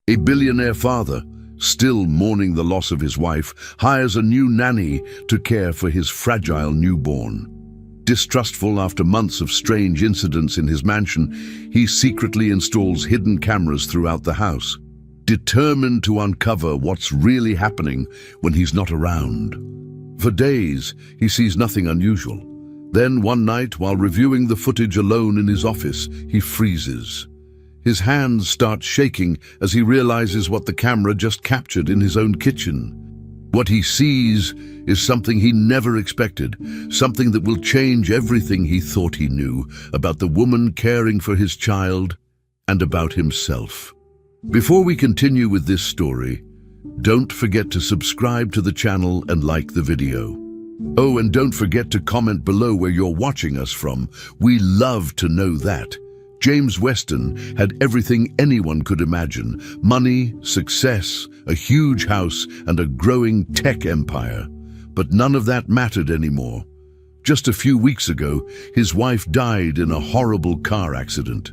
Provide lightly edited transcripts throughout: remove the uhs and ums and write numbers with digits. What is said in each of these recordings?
A billionaire father, still mourning the loss of his wife, hires a new nanny to care for his fragile newborn. Distrustful after months of strange incidents in his mansion, he secretly installs hidden cameras throughout the house, determined to uncover what's really happening when he's not around. For days, he sees nothing unusual. Then one night, while reviewing the footage alone in his office, he freezes. His hands start shaking as he realizes what the camera just captured in his own kitchen. What he sees is something he never expected, something that will change everything he thought he knew about the woman caring for his child and about himself. Before we continue with this story, don't forget to subscribe to the channel and like the video. Oh, and don't forget to comment below where you're watching us from. We love to know that. James Weston had everything anyone could imagine: money, success, a huge house, and a growing tech empire. But none of that mattered anymore. Just a few weeks ago, his wife died in a horrible car accident.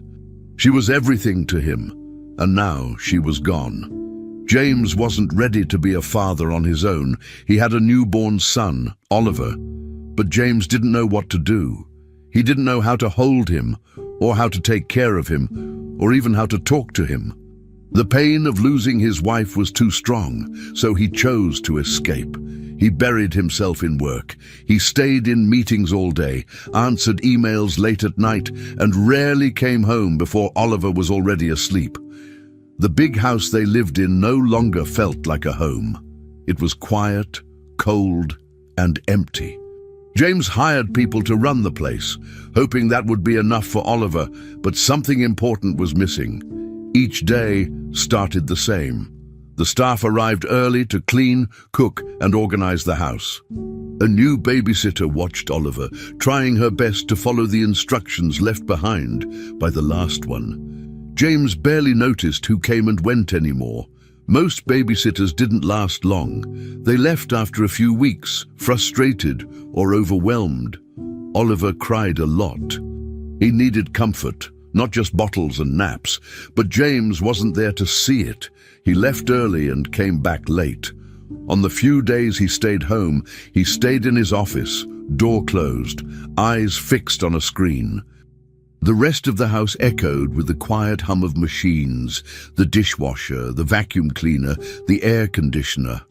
She was everything to him, and now she was gone. James wasn't ready to be a father on his own. He had a newborn son, Oliver, but James didn't know what to do. He didn't know how to hold him, or how to take care of him, or even how to talk to him. The pain of losing his wife was too strong, so he chose to escape. He buried himself in work. He stayed in meetings all day, answered emails late at night, and rarely came home before Oliver was already asleep. The big house they lived in no longer felt like a home. It was quiet, cold, and empty. James hired people to run the place, hoping that would be enough for Oliver, but something important was missing. Each day started the same. The staff arrived early to clean, cook, and organize the house. A new babysitter watched Oliver, trying her best to follow the instructions left behind by the last one. James barely noticed who came and went anymore. Most babysitters didn't last long. They left after a few weeks, frustrated or overwhelmed. Oliver cried a lot. He needed comfort, not just bottles and naps, but James wasn't there to see it. He left early and came back late. On the few days he stayed home, he stayed in his office, door closed, eyes fixed on a screen. The rest of the house echoed with the quiet hum of machines, the dishwasher, the vacuum cleaner, the air conditioner.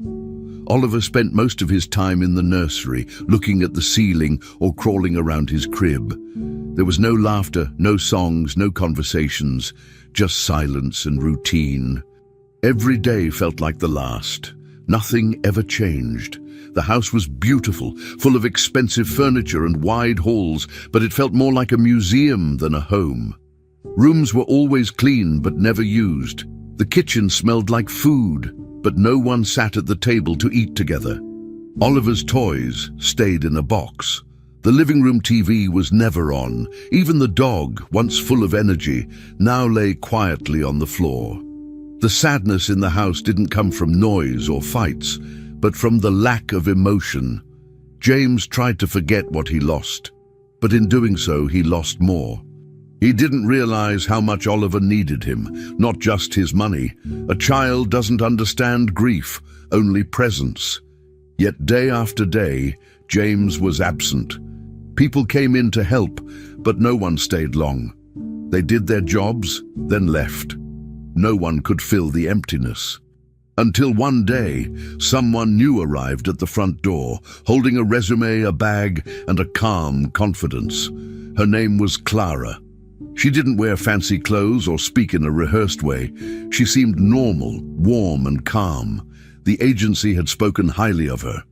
Oliver spent most of his time in the nursery, looking at the ceiling or crawling around his crib. There was no laughter, no songs, no conversations, just silence and routine. Every day felt like the last. Nothing ever changed. The house was beautiful, full of expensive furniture and wide halls, but it felt more like a museum than a home. Rooms were always clean but never used. The kitchen smelled like food, but no one sat at the table to eat together. Oliver's toys stayed in a box. The living room TV was never on. Even the dog, once full of energy, now lay quietly on the floor. The sadness in the house didn't come from noise or fights, but from the lack of emotion. James tried to forget what he lost, but in doing so, he lost more. He didn't realize how much Oliver needed him, not just his money. A child doesn't understand grief, only presence. Yet day after day, James was absent. People came in to help, but no one stayed long. They did their jobs, then left. No one could fill the emptiness. Until one day, someone new arrived at the front door, holding a resume, a bag, and a calm confidence. Her name was Clara. She didn't wear fancy clothes or speak in a rehearsed way. She seemed normal, warm, and calm. The agency had spoken highly of her.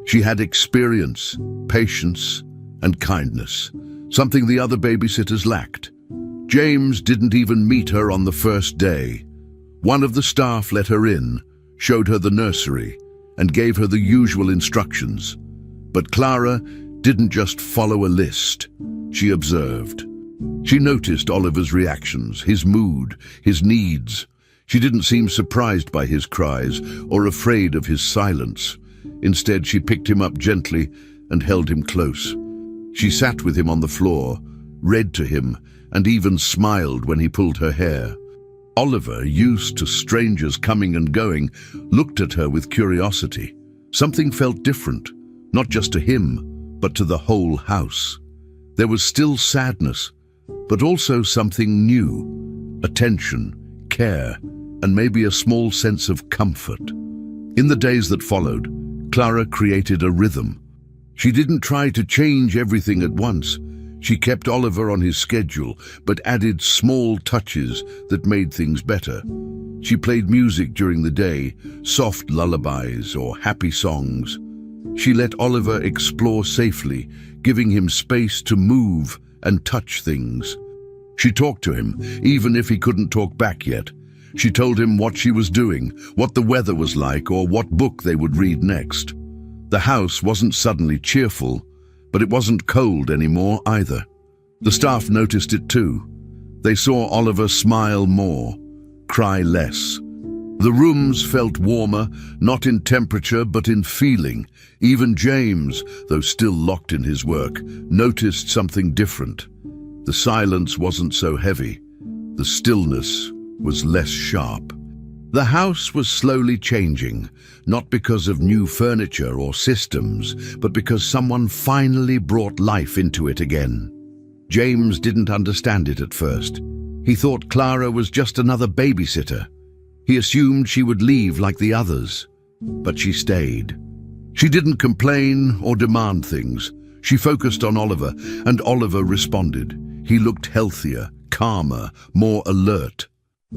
She had experience, patience, and kindness, something the other babysitters lacked. James didn't even meet her on the first day. One of the staff let her in, showed her the nursery, and gave her the usual instructions. But Clara didn't just follow a list. She observed. She noticed Oliver's reactions, his mood, his needs. She didn't seem surprised by his cries or afraid of his silence. Instead, she picked him up gently and held him close. She sat with him on the floor, read to him, and even smiled when he pulled her hair. Oliver, used to strangers coming and going, looked at her with curiosity. Something felt different, not just to him, but to the whole house. There was still sadness, but also something new: attention, care, and maybe a small sense of comfort. In the days that followed, Clara created a rhythm. She didn't try to change everything at once. She kept Oliver on his schedule, but added small touches that made things better. She played music during the day, soft lullabies or happy songs. She let Oliver explore safely, giving him space to move and touch things. She talked to him, even if he couldn't talk back yet. She told him what she was doing, what the weather was like, or what book they would read next. The house wasn't suddenly cheerful, but it wasn't cold anymore either. The staff noticed it too. They saw Oliver smile more, cry less. The rooms felt warmer, not in temperature but in feeling. Even James, though still locked in his work, noticed something different. The silence wasn't so heavy. The stillness was less sharp. The house was slowly changing, not because of new furniture or systems, but because someone finally brought life into it again. James didn't understand it at first. He thought Clara was just another babysitter. He assumed she would leave like the others, but she stayed. She didn't complain or demand things. She focused on Oliver, and Oliver responded. He looked healthier, calmer, more alert.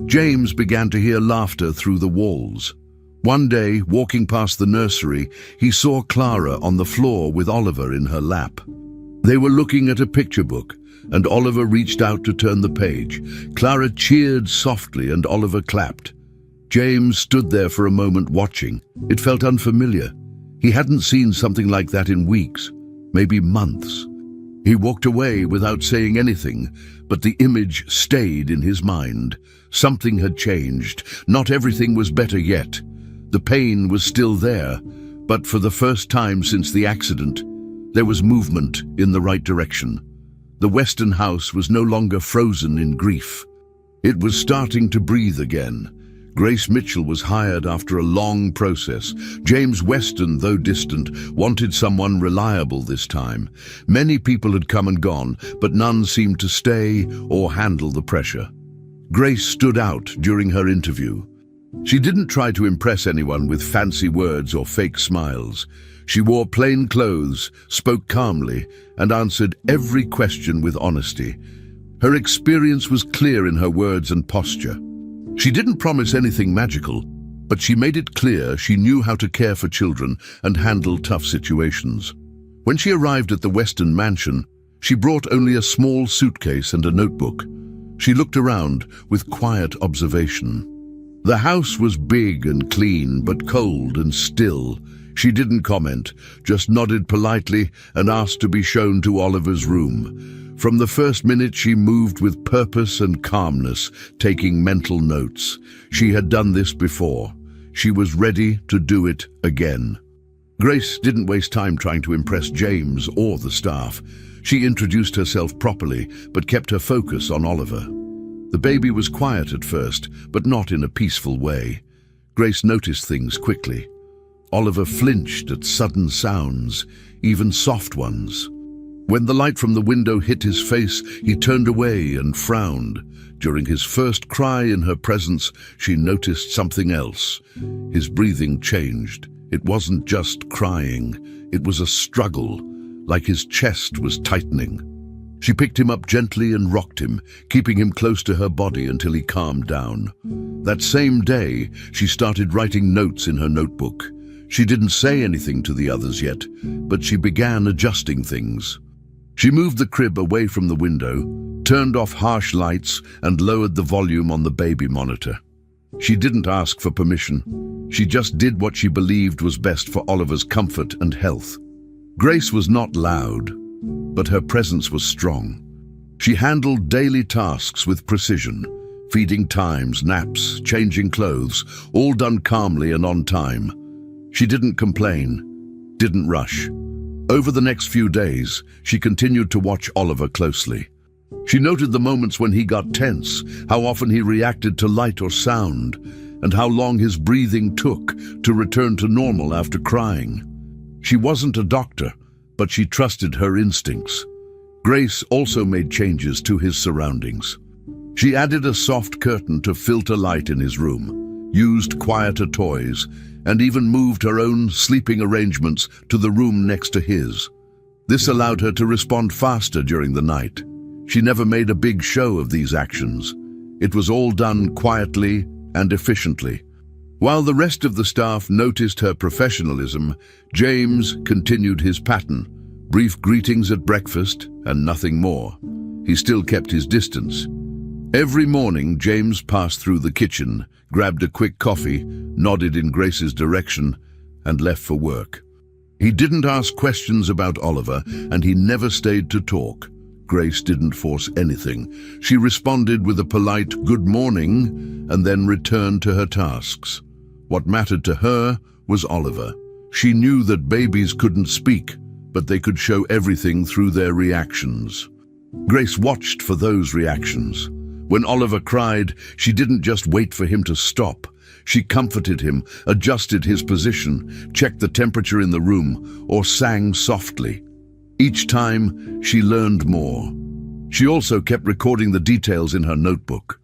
James began to hear laughter through the walls. One day, walking past the nursery, he saw Clara on the floor with Oliver in her lap. They were looking at a picture book, and Oliver reached out to turn the page. Clara cheered softly and Oliver clapped. James stood there for a moment watching. It felt unfamiliar. He hadn't seen something like that in weeks, maybe months. He walked away without saying anything, but the image stayed in his mind. Something had changed. Not everything was better yet. The pain was still there, but for the first time since the accident, there was movement in the right direction. The Weston house was no longer frozen in grief. It was starting to breathe again. Grace Mitchell was hired after a long process. James Weston, though distant, wanted someone reliable this time. Many people had come and gone, but none seemed to stay or handle the pressure. Grace stood out during her interview. She didn't try to impress anyone with fancy words or fake smiles. She wore plain clothes, spoke calmly, and answered every question with honesty. Her experience was clear in her words and posture. She didn't promise anything magical, but she made it clear she knew how to care for children and handle tough situations. When she arrived at the Weston mansion, she brought only a small suitcase and a notebook. She looked around with quiet observation. The house was big and clean, but cold and still. She didn't comment, just nodded politely and asked to be shown to Oliver's room. From the first minute, she moved with purpose and calmness, taking mental notes. She had done this before. She was ready to do it again. Grace didn't waste time trying to impress James or the staff. She introduced herself properly, but kept her focus on Oliver. The baby was quiet at first, but not in a peaceful way. Grace noticed things quickly. Oliver flinched at sudden sounds, even soft ones. When the light from the window hit his face, he turned away and frowned. During his first cry in her presence, she noticed something else. His breathing changed. It wasn't just crying. It was a struggle, like his chest was tightening. She picked him up gently and rocked him, keeping him close to her body until he calmed down. That same day, she started writing notes in her notebook. She didn't say anything to the others yet, but she began adjusting things. She moved the crib away from the window, turned off harsh lights, and lowered the volume on the baby monitor. She didn't ask for permission. She just did what she believed was best for Oliver's comfort and health. Grace was not loud, but her presence was strong. She handled daily tasks with precision, feeding times, naps, changing clothes, all done calmly and on time. She didn't complain, didn't rush. Over the next few days, she continued to watch Oliver closely. She noted the moments when he got tense, how often he reacted to light or sound, and how long his breathing took to return to normal after crying. She wasn't a doctor, but she trusted her instincts. Grace also made changes to his surroundings. She added a soft curtain to filter light in his room, used quieter toys, and even moved her own sleeping arrangements to the room next to his. This allowed her to respond faster during the night. She never made a big show of these actions. It was all done quietly and efficiently. While the rest of the staff noticed her professionalism, James continued his pattern. Brief greetings at breakfast and nothing more. He still kept his distance. Every morning, James passed through the kitchen, grabbed a quick coffee, nodded in Grace's direction, and left for work. He didn't ask questions about Oliver, and he never stayed to talk. Grace didn't force anything. She responded with a polite "good morning" and then returned to her tasks. What mattered to her was Oliver. She knew that babies couldn't speak, but they could show everything through their reactions. Grace watched for those reactions. When Oliver cried, she didn't just wait for him to stop. She comforted him, adjusted his position, checked the temperature in the room, or sang softly. Each time, she learned more. She also kept recording the details in her notebook.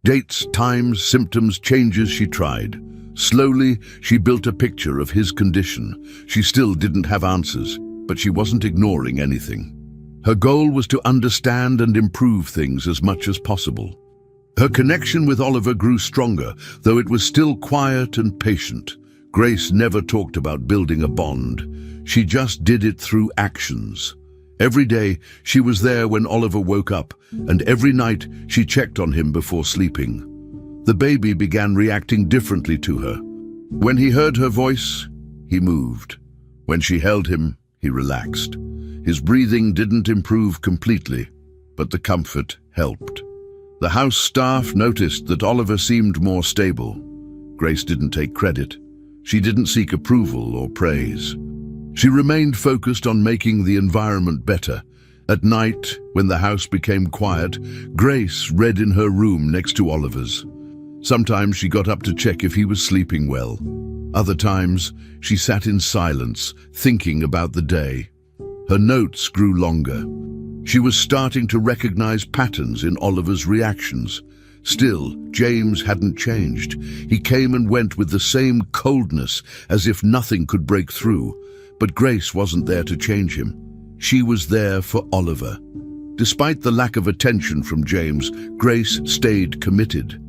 Dates, times, symptoms, changes she tried. Slowly, she built a picture of his condition. She still didn't have answers, but she wasn't ignoring anything. Her goal was to understand and improve things as much as possible. Her connection with Oliver grew stronger, though it was still quiet and patient. Grace never talked about building a bond. She just did it through actions. Every day, she was there when Oliver woke up, and every night she checked on him before sleeping. The baby began reacting differently to her. When he heard her voice, he moved. When she held him, he relaxed. His breathing didn't improve completely, but the comfort helped. The house staff noticed that Oliver seemed more stable. Grace didn't take credit. She didn't seek approval or praise. She remained focused on making the environment better. At night, when the house became quiet, Grace read in her room next to Oliver's. Sometimes she got up to check if he was sleeping well. Other times, she sat in silence, thinking about the day. Her notes grew longer. She was starting to recognize patterns in Oliver's reactions. Still, James hadn't changed. He came and went with the same coldness, as if nothing could break through. But Grace wasn't there to change him. She was there for Oliver. Despite the lack of attention from James, Grace stayed committed.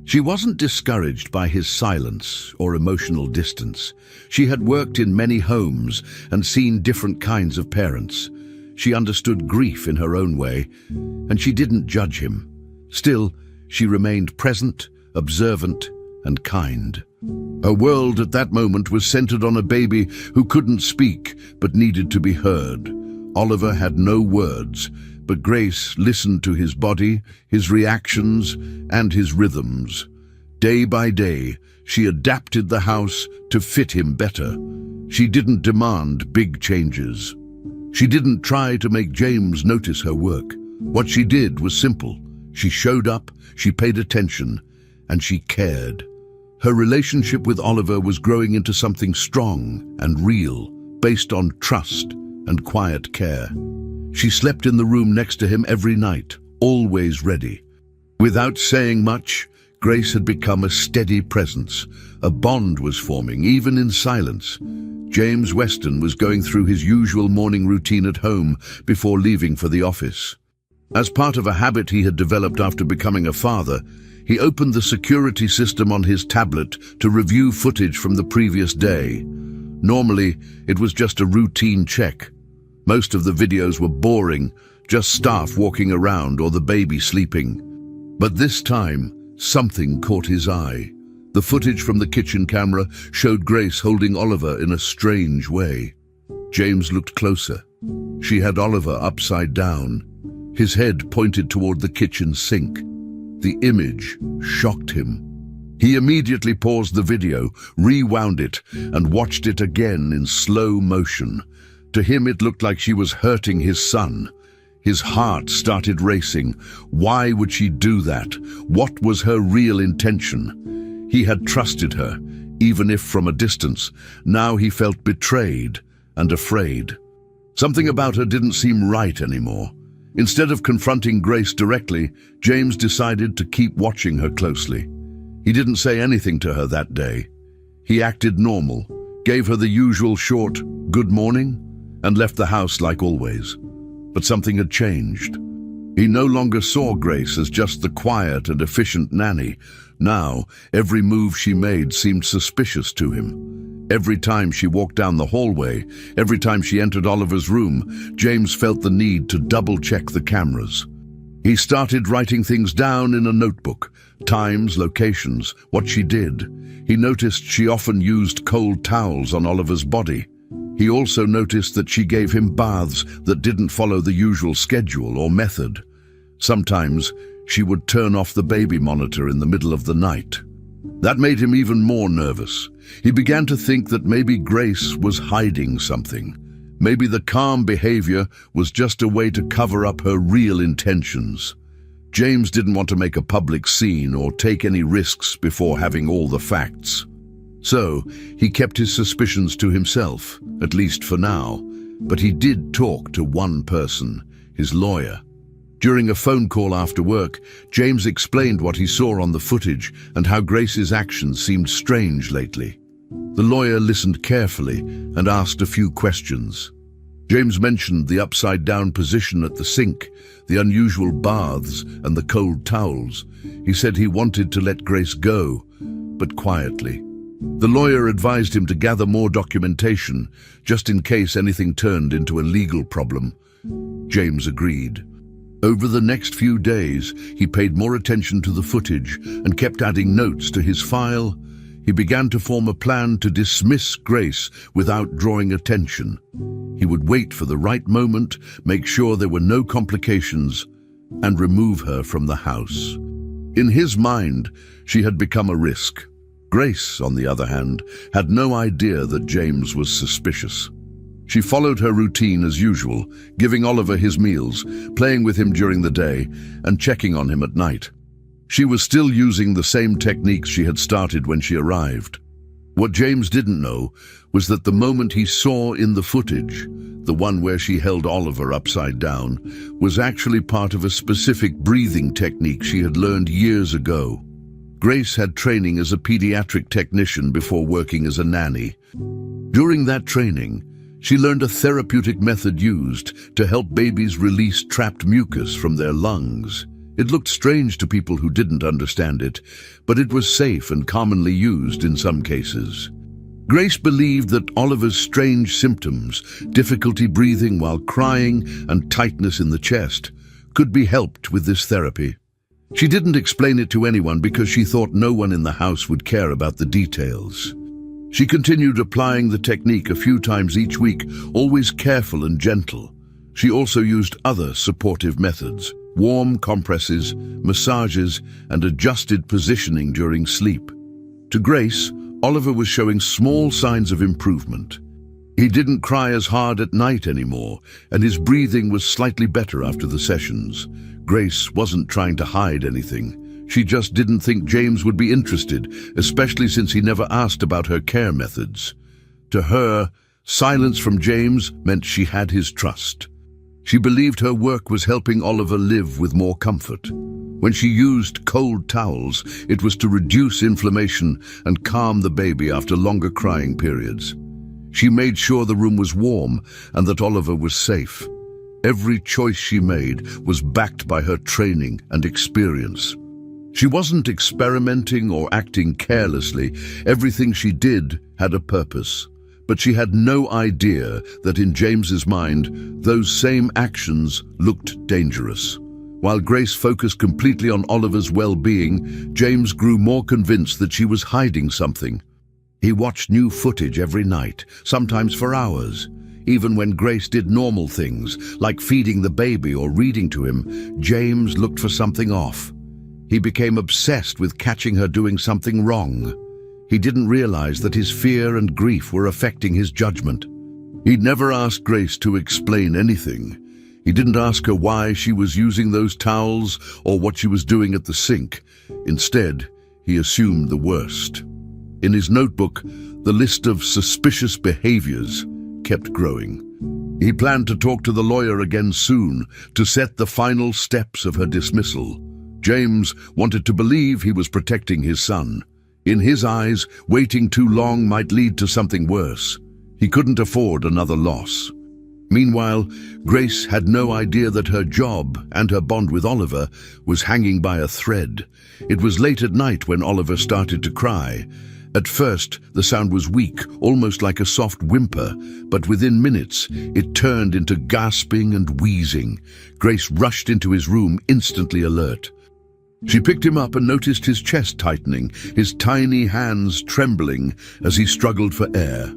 She wasn't discouraged by his silence or emotional distance. She had worked in many homes and seen different kinds of parents. She understood grief in her own way, and she didn't judge him. Still, she remained present, observant, and kind. Her world at that moment was centered on a baby who couldn't speak but needed to be heard. Oliver had no words, but Grace listened to his body, his reactions, and his rhythms. Day by day, she adapted the house to fit him better. She didn't demand big changes. She didn't try to make James notice her work. What she did was simple. She showed up, she paid attention, and she cared. Her relationship with Oliver was growing into something strong and real, based on trust and quiet care. She slept in the room next to him every night, always ready. Without saying much, Grace had become a steady presence. A bond was forming, even in silence. James Weston was going through his usual morning routine at home before leaving for the office. As part of a habit he had developed after becoming a father, he opened the security system on his tablet to review footage from the previous day. Normally, it was just a routine check. Most of the videos were boring, just staff walking around or the baby sleeping. But this time, something caught his eye. The footage from the kitchen camera showed Grace holding Oliver in a strange way. James looked closer. She had Oliver upside down, his head pointed toward the kitchen sink. The image shocked him. He immediately paused the video, rewound it, and watched it again in slow motion. To him, it looked like she was hurting his son. His heart started racing. Why would she do that? What was her real intention? He had trusted her, even if from a distance. Now he felt betrayed and afraid. Something about her didn't seem right anymore. Instead of confronting Grace directly, James decided to keep watching her closely. He didn't say anything to her that day. He acted normal, gave her the usual short "good morning," and left the house like always. But something had changed. He no longer saw Grace as just the quiet and efficient nanny. Now, every move she made seemed suspicious to him. Every time she walked down the hallway, every time she entered Oliver's room, James felt the need to double-check the cameras. He started writing things down in a notebook, times, locations, what she did. He noticed she often used cold towels on Oliver's body. He also noticed that she gave him baths that didn't follow the usual schedule or method. Sometimes she would turn off the baby monitor in the middle of the night. That made him even more nervous. He began to think that maybe Grace was hiding something. Maybe the calm behavior was just a way to cover up her real intentions. James didn't want to make a public scene or take any risks before having all the facts. So, he kept his suspicions to himself, at least for now. But he did talk to one person, his lawyer. During a phone call after work, James explained what he saw on the footage and how Grace's actions seemed strange lately. The lawyer listened carefully and asked a few questions. James mentioned the upside-down position at the sink, the unusual baths, and the cold towels. He said he wanted to let Grace go, but quietly. The lawyer advised him to gather more documentation, just in case anything turned into a legal problem. James agreed. Over the next few days, he paid more attention to the footage and kept adding notes to his file. He began to form a plan to dismiss Grace without drawing attention. He would wait for the right moment, make sure there were no complications, and remove her from the house. In his mind, she had become a risk. Grace, on the other hand, had no idea that James was suspicious. She followed her routine as usual, giving Oliver his meals, playing with him during the day, and checking on him at night. She was still using the same techniques she had started when she arrived. What James didn't know was that the moment he saw in the footage, the one where she held Oliver upside down, was actually part of a specific breathing technique she had learned years ago. Grace had training as a pediatric technician before working as a nanny. During that training, she learned a therapeutic method used to help babies release trapped mucus from their lungs. It looked strange to people who didn't understand it, but it was safe and commonly used in some cases. Grace believed that Oliver's strange symptoms, difficulty breathing while crying and tightness in the chest, could be helped with this therapy. She didn't explain it to anyone because she thought no one in the house would care about the details. She continued applying the technique a few times each week, always careful and gentle. She also used other supportive methods, warm compresses, massages, and adjusted positioning during sleep. To Grace, Oliver was showing small signs of improvement. He didn't cry as hard at night anymore, and his breathing was slightly better after the sessions. Grace wasn't trying to hide anything. She just didn't think James would be interested, especially since he never asked about her care methods. To her, silence from James meant she had his trust. She believed her work was helping Oliver live with more comfort. When she used cold towels, it was to reduce inflammation and calm the baby after longer crying periods. She made sure the room was warm and that Oliver was safe. Every choice she made was backed by her training and experience. She wasn't experimenting or acting carelessly. Everything she did had a purpose. But she had no idea that in James's mind, those same actions looked dangerous. While Grace focused completely on Oliver's well-being, James grew more convinced that she was hiding something. He watched new footage every night, sometimes for hours. Even when Grace did normal things, like feeding the baby or reading to him, James looked for something off. He became obsessed with catching her doing something wrong. He didn't realize that his fear and grief were affecting his judgment. He'd never asked Grace to explain anything. He didn't ask her why she was using those towels or what she was doing at the sink. Instead, he assumed the worst. In his notebook, the list of suspicious behaviors kept growing. He planned to talk to the lawyer again soon to set the final steps of her dismissal. James wanted to believe he was protecting his son. In his eyes, waiting too long might lead to something worse. He couldn't afford another loss. Meanwhile, Grace had no idea that her job and her bond with Oliver was hanging by a thread. It was late at night when Oliver started to cry. At first, the sound was weak, almost like a soft whimper, but within minutes, it turned into gasping and wheezing. Grace rushed into his room, instantly alert. She picked him up and noticed his chest tightening, his tiny hands trembling as he struggled for air.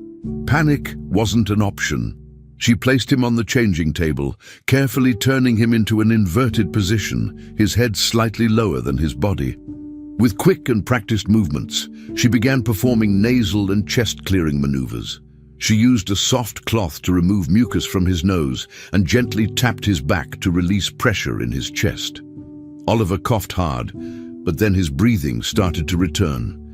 Panic wasn't an option. She placed him on the changing table, carefully turning him into an inverted position, his head slightly lower than his body. With quick and practiced movements, she began performing nasal and chest-clearing maneuvers. She used a soft cloth to remove mucus from his nose and gently tapped his back to release pressure in his chest. Oliver coughed hard, but then his breathing started to return.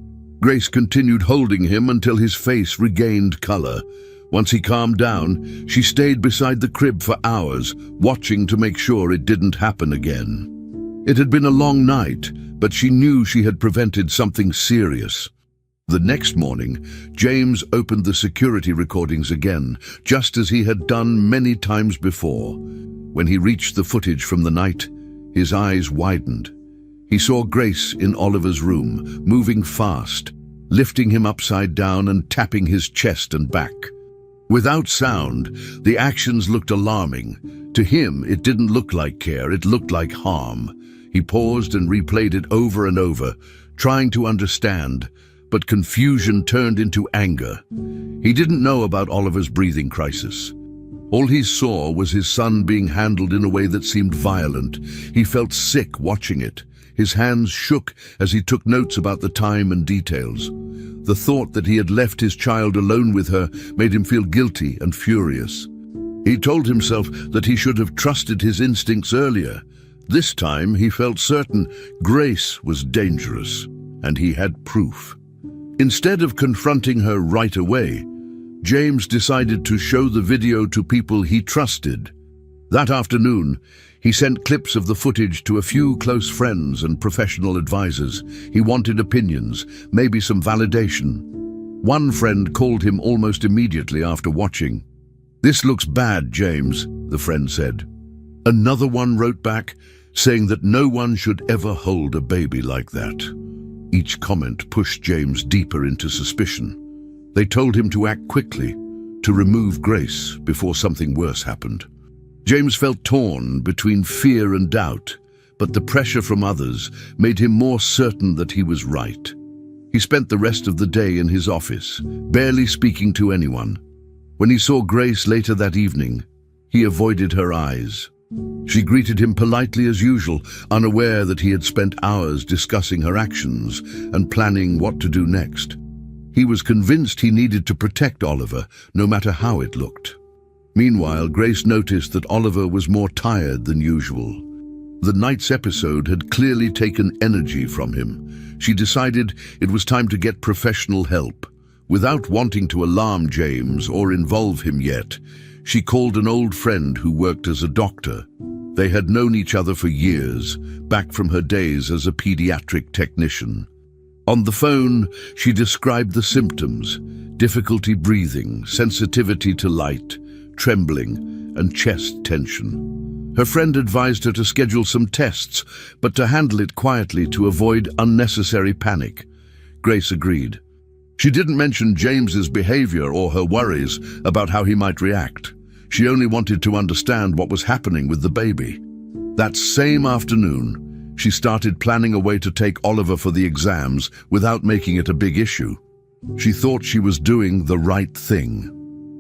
Grace continued holding him until his face regained color. Once he calmed down, she stayed beside the crib for hours, watching to make sure it didn't happen again. It had been a long night, but she knew she had prevented something serious. The next morning, James opened the security recordings again, just as he had done many times before. When he reached the footage from the night, his eyes widened. He saw Grace in Oliver's room, moving fast, lifting him upside down and tapping his chest and back. Without sound, the actions looked alarming. To him, it didn't look like care, it looked like harm. He paused and replayed it over and over, trying to understand, but confusion turned into anger. He didn't know about Oliver's breathing crisis. All he saw was his son being handled in a way that seemed violent. He felt sick watching it. His hands shook as he took notes about the time and details. The thought that he had left his child alone with her made him feel guilty and furious. He told himself that he should have trusted his instincts earlier. This time he felt certain Grace was dangerous, and he had proof. Instead of confronting her right away, James decided to show the video to people he trusted. That afternoon, he sent clips of the footage to a few close friends and professional advisors. He wanted opinions, maybe some validation. One friend called him almost immediately after watching. "This looks bad, James," the friend said. Another one wrote back, saying that no one should ever hold a baby like that. Each comment pushed James deeper into suspicion. They told him to act quickly, to remove Grace before something worse happened. James felt torn between fear and doubt, but the pressure from others made him more certain that he was right. He spent the rest of the day in his office, barely speaking to anyone. When he saw Grace later that evening, he avoided her eyes. She greeted him politely as usual, unaware that he had spent hours discussing her actions and planning what to do next. He was convinced he needed to protect Oliver, no matter how it looked. Meanwhile, Grace noticed that Oliver was more tired than usual. The night's episode had clearly taken energy from him. She decided it was time to get professional help. Without wanting to alarm James or involve him yet, she called an old friend who worked as a doctor. They had known each other for years, back from her days as a pediatric technician. On the phone, she described the symptoms: difficulty breathing, sensitivity to light, trembling, and chest tension. Her friend advised her to schedule some tests, but to handle it quietly to avoid unnecessary panic. Grace agreed. She didn't mention James's behavior or her worries about how he might react. She only wanted to understand what was happening with the baby. That same afternoon, she started planning a way to take Oliver for the exams without making it a big issue. She thought she was doing the right thing.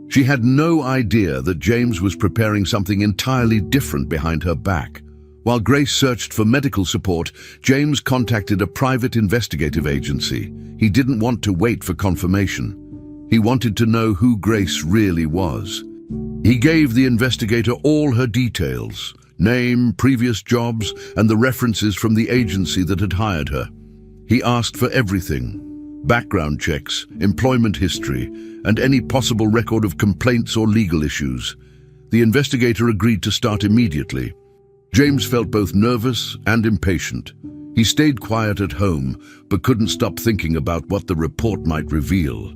She had no idea that James was preparing something entirely different behind her back. While Grace searched for medical support, James contacted a private investigative agency. He didn't want to wait for confirmation. He wanted to know who Grace really was. He gave the investigator all her details, name, previous jobs, and the references from the agency that had hired her. He asked for everything: background checks, employment history, and any possible record of complaints or legal issues. The investigator agreed to start immediately. James felt both nervous and impatient. He stayed quiet at home, but couldn't stop thinking about what the report might reveal.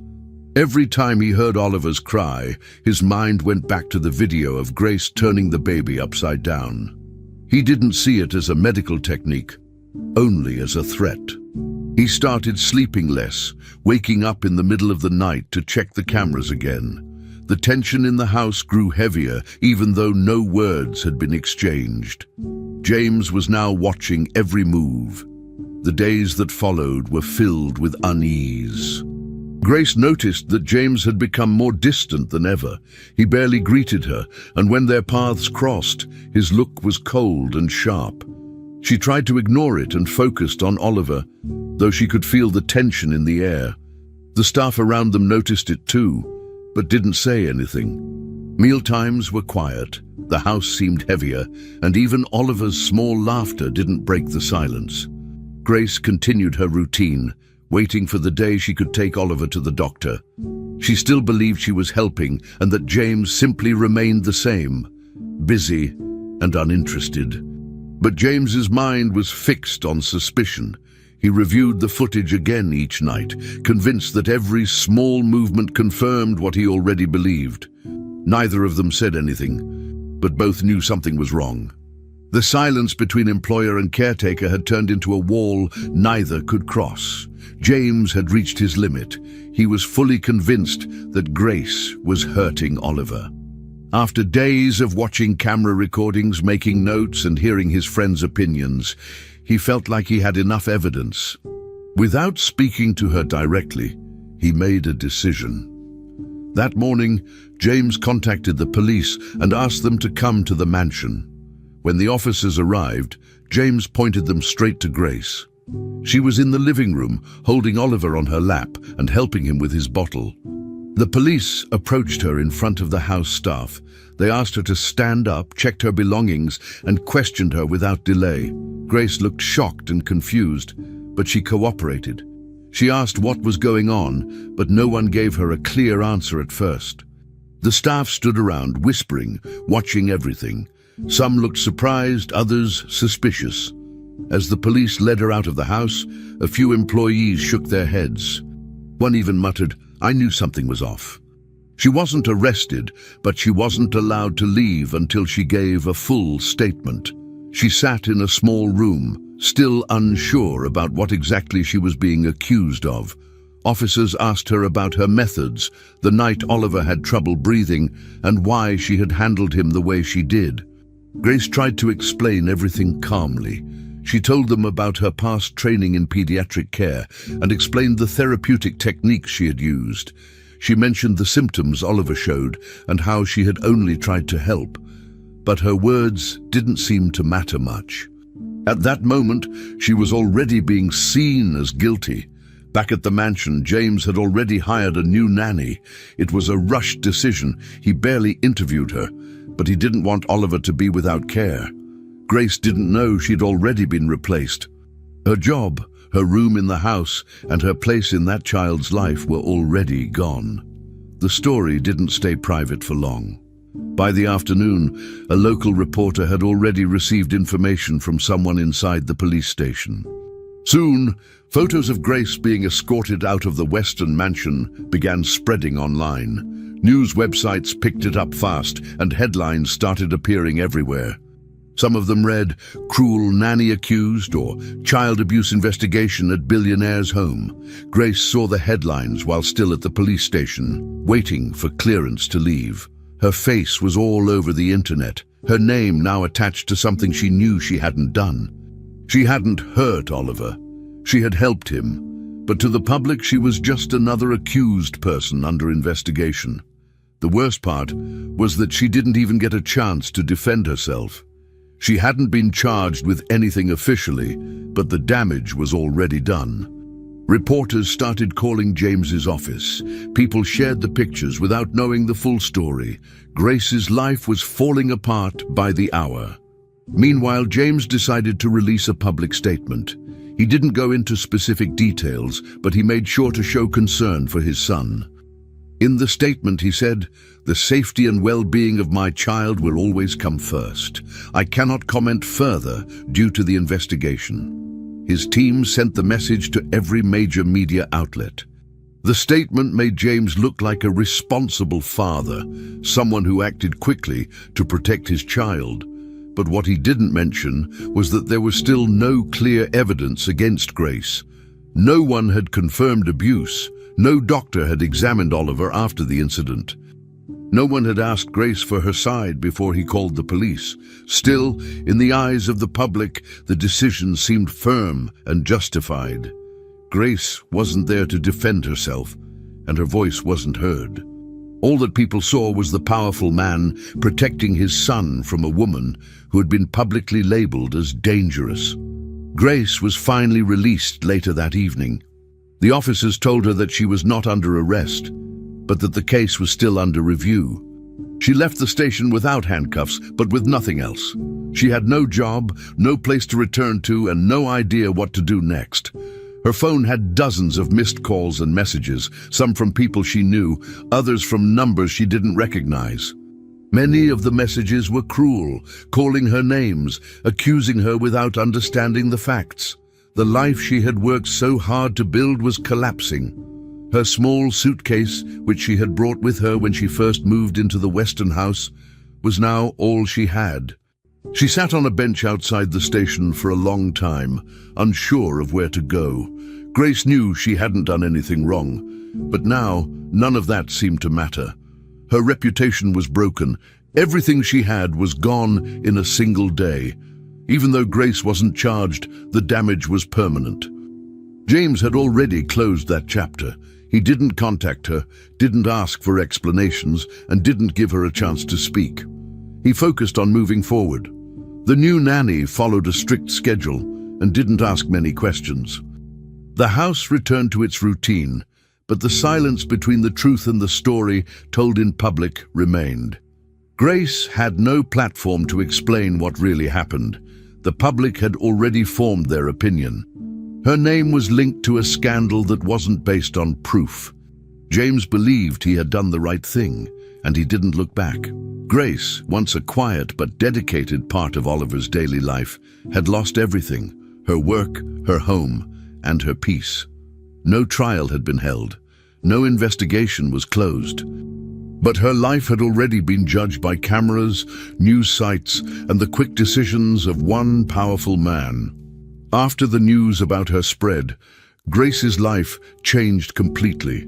Every time he heard Oliver's cry, his mind went back to the video of Grace turning the baby upside down. He didn't see it as a medical technique, only as a threat. He started sleeping less, waking up in the middle of the night to check the cameras again. The tension in the house grew heavier, even though no words had been exchanged. James was now watching every move. The days that followed were filled with unease. Grace noticed that James had become more distant than ever. He barely greeted her, and when their paths crossed, his look was cold and sharp. She tried to ignore it and focused on Oliver, though she could feel the tension in the air. The staff around them noticed it too, but didn't say anything. Mealtimes were quiet, the house seemed heavier, and even Oliver's small laughter didn't break the silence. Grace continued her routine, waiting for the day she could take Oliver to the doctor. She still believed she was helping and that James simply remained the same, busy and uninterested. But James's mind was fixed on suspicion. He reviewed the footage again each night, convinced that every small movement confirmed what he already believed. Neither of them said anything, but both knew something was wrong. The silence between employer and caretaker had turned into a wall neither could cross. James had reached his limit. He was fully convinced that Grace was hurting Oliver. After days of watching camera recordings, making notes, and hearing his friends' opinions, he felt like he had enough evidence. Without speaking to her directly, he made a decision. That morning, James contacted the police and asked them to come to the mansion. When the officers arrived, James pointed them straight to Grace. She was in the living room, holding Oliver on her lap and helping him with his bottle. The police approached her in front of the house staff. They asked her to stand up, checked her belongings, and questioned her without delay. Grace looked shocked and confused, but she cooperated. She asked what was going on, but no one gave her a clear answer at first. The staff stood around, whispering, watching everything. Some looked surprised, others suspicious. As the police led her out of the house, a few employees shook their heads. One even muttered, "I knew something was off." She wasn't arrested, but she wasn't allowed to leave until she gave a full statement. She sat in a small room, still unsure about what exactly she was being accused of. Officers asked her about her methods, the night Oliver had trouble breathing, and why she had handled him the way she did. Grace tried to explain everything calmly. She told them about her past training in pediatric care and explained the therapeutic techniques she had used. She mentioned the symptoms Oliver showed and how she had only tried to help. But her words didn't seem to matter much. At that moment, she was already being seen as guilty. Back at the mansion, James had already hired a new nanny. It was a rushed decision. He barely interviewed her, but he didn't want Oliver to be without care. Grace didn't know she'd already been replaced. Her job, her room in the house, and her place in that child's life were already gone. The story didn't stay private for long. By the afternoon, a local reporter had already received information from someone inside the police station. Soon, photos of Grace being escorted out of the Western mansion began spreading online. News websites picked it up fast, and headlines started appearing everywhere. Some of them read, "Cruel nanny accused," or "Child abuse investigation at Billionaire's home." Grace saw the headlines while still at the police station, waiting for clearance to leave. Her face was all over the internet, her name now attached to something she knew she hadn't done. She hadn't hurt Oliver. She had helped him. But to the public, she was just another accused person under investigation. The worst part was that she didn't even get a chance to defend herself. She hadn't been charged with anything officially, but the damage was already done. Reporters started calling James's office. People shared the pictures without knowing the full story. Grace's life was falling apart by the hour. Meanwhile, James decided to release a public statement. He didn't go into specific details, but he made sure to show concern for his son. In the statement, he said, "The safety and well-being of my child will always come first. I cannot comment further due to the investigation." His team sent the message to every major media outlet. The statement made James look like a responsible father, someone who acted quickly to protect his child. But what he didn't mention was that there was still no clear evidence against Grace. No one had confirmed abuse. No doctor had examined Oliver after the incident. No one had asked Grace for her side before he called the police. Still, in the eyes of the public, the decision seemed firm and justified. Grace wasn't there to defend herself, and her voice wasn't heard. All that people saw was the powerful man protecting his son from a woman who had been publicly labeled as dangerous. Grace was finally released later that evening. The officers told her that she was not under arrest, but that the case was still under review. She left the station without handcuffs, but with nothing else. She had no job, no place to return to, and no idea what to do next. Her phone had dozens of missed calls and messages, some from people she knew, others from numbers she didn't recognize. Many of the messages were cruel, calling her names, accusing her without understanding the facts. The life she had worked so hard to build was collapsing. Her small suitcase, which she had brought with her when she first moved into the Western house, was now all she had. She sat on a bench outside the station for a long time, unsure of where to go. Grace knew she hadn't done anything wrong, but now none of that seemed to matter. Her reputation was broken. Everything she had was gone in a single day. Even though Grace wasn't charged, the damage was permanent. James had already closed that chapter. He didn't contact her, didn't ask for explanations, and didn't give her a chance to speak. He focused on moving forward. The new nanny followed a strict schedule and didn't ask many questions. The house returned to its routine, but the silence between the truth and the story told in public remained. Grace had no platform to explain what really happened. The public had already formed their opinion. Her name was linked to a scandal that wasn't based on proof. James believed he had done the right thing, and he didn't look back. Grace, once a quiet but dedicated part of Oliver's daily life, had lost everything: her work, her home, and her peace. No trial had been held. No investigation was closed. But her life had already been judged by cameras, news sites, and the quick decisions of one powerful man. After the news about her spread, Grace's life changed completely.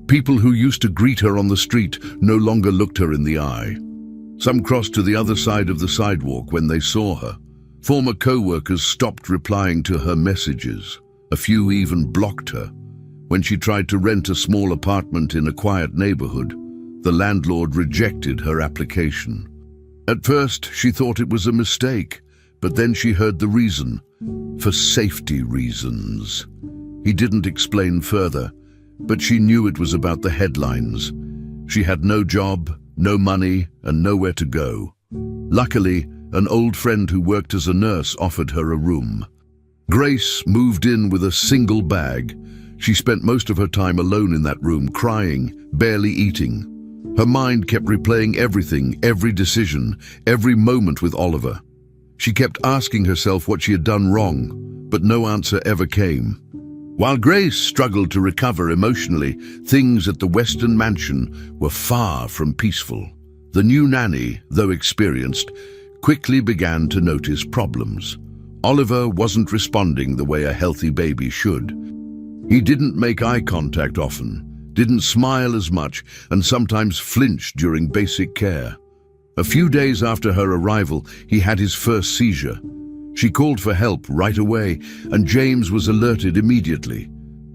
People who used to greet her on the street no longer looked her in the eye. Some crossed to the other side of the sidewalk when they saw her. Former co-workers stopped replying to her messages. A few even blocked her. When she tried to rent a small apartment in a quiet neighborhood, the landlord rejected her application. At first, she thought it was a mistake, but then she heard the reason: for safety reasons. He didn't explain further, but she knew it was about the headlines. She had no job, no money, and nowhere to go. Luckily, an old friend who worked as a nurse offered her a room. Grace moved in with a single bag. She spent most of her time alone in that room, crying, barely eating. Her mind kept replaying everything, every decision, every moment with Oliver. She kept asking herself what she had done wrong, but no answer ever came. While Grace struggled to recover emotionally, things at the Western mansion were far from peaceful. The new nanny, though experienced, quickly began to notice problems. Oliver wasn't responding the way a healthy baby should. He didn't make eye contact often, didn't smile as much, and sometimes flinched during basic care. A few days after her arrival, he had his first seizure. She called for help right away, and James was alerted immediately.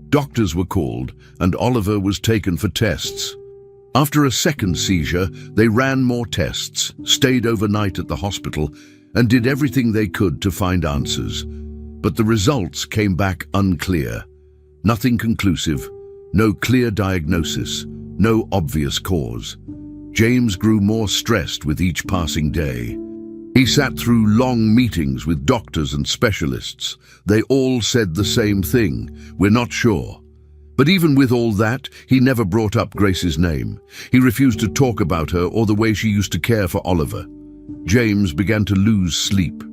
Doctors were called, and Oliver was taken for tests. After a second seizure, they ran more tests, stayed overnight at the hospital, and did everything they could to find answers. But the results came back unclear. Nothing conclusive, no clear diagnosis, no obvious cause. James grew more stressed with each passing day. He sat through long meetings with doctors and specialists. They all said the same thing: we're not sure. But even with all that, he never brought up Grace's name. He refused to talk about her or the way she used to care for Oliver. James began to lose sleep.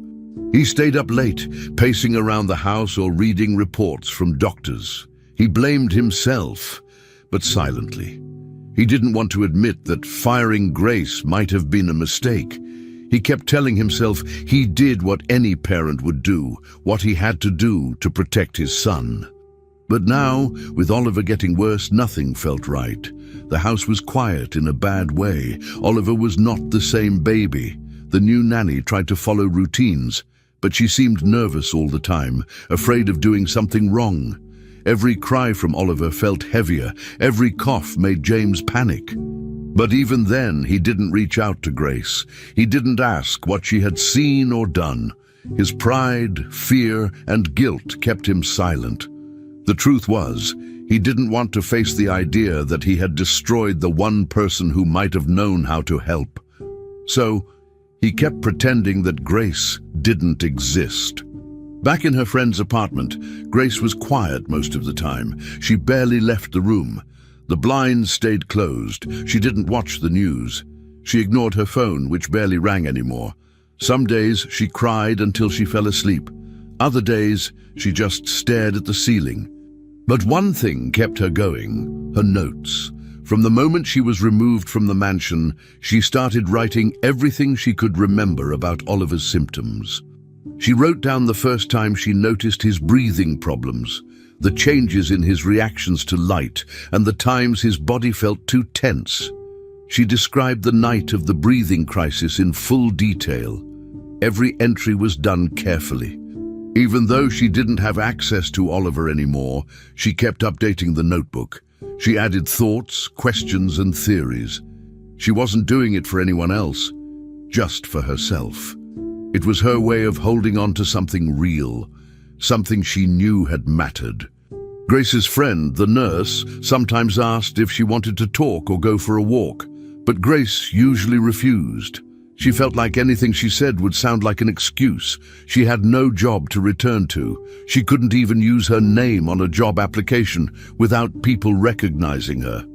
He stayed up late, pacing around the house or reading reports from doctors. He blamed himself, but silently. He didn't want to admit that firing Grace might have been a mistake. He kept telling himself he did what any parent would do, what he had to do to protect his son. But now, with Oliver getting worse, nothing felt right. The house was quiet in a bad way. Oliver was not the same baby. The new nanny tried to follow routines, but she seemed nervous all the time, afraid of doing something wrong. Every cry from Oliver felt heavier. Every cough made James panic. But even then, he didn't reach out to Grace. He didn't ask what she had seen or done. His pride, fear, and guilt kept him silent. The truth was, he didn't want to face the idea that he had destroyed the one person who might have known how to help. So, he kept pretending that Grace didn't exist. Back in her friend's apartment, Grace was quiet most of the time. She barely left the room. The blinds stayed closed. She didn't watch the news. She ignored her phone, which barely rang anymore. Some days she cried until she fell asleep. Other days she just stared at the ceiling. But one thing kept her going: her notes. From the moment she was removed from the mansion, she started writing everything she could remember about Oliver's symptoms. She wrote down the first time she noticed his breathing problems, the changes in his reactions to light, and the times his body felt too tense. She described the night of the breathing crisis in full detail. Every entry was done carefully. Even though she didn't have access to Oliver anymore, she kept updating the notebook. She added thoughts, questions, and theories. She wasn't doing it for anyone else, just for herself. It was her way of holding on to something real, something she knew had mattered. Grace's friend, the nurse, sometimes asked if she wanted to talk or go for a walk, but Grace usually refused. She felt like anything she said would sound like an excuse. She had no job to return to. She couldn't even use her name on a job application without people recognizing her.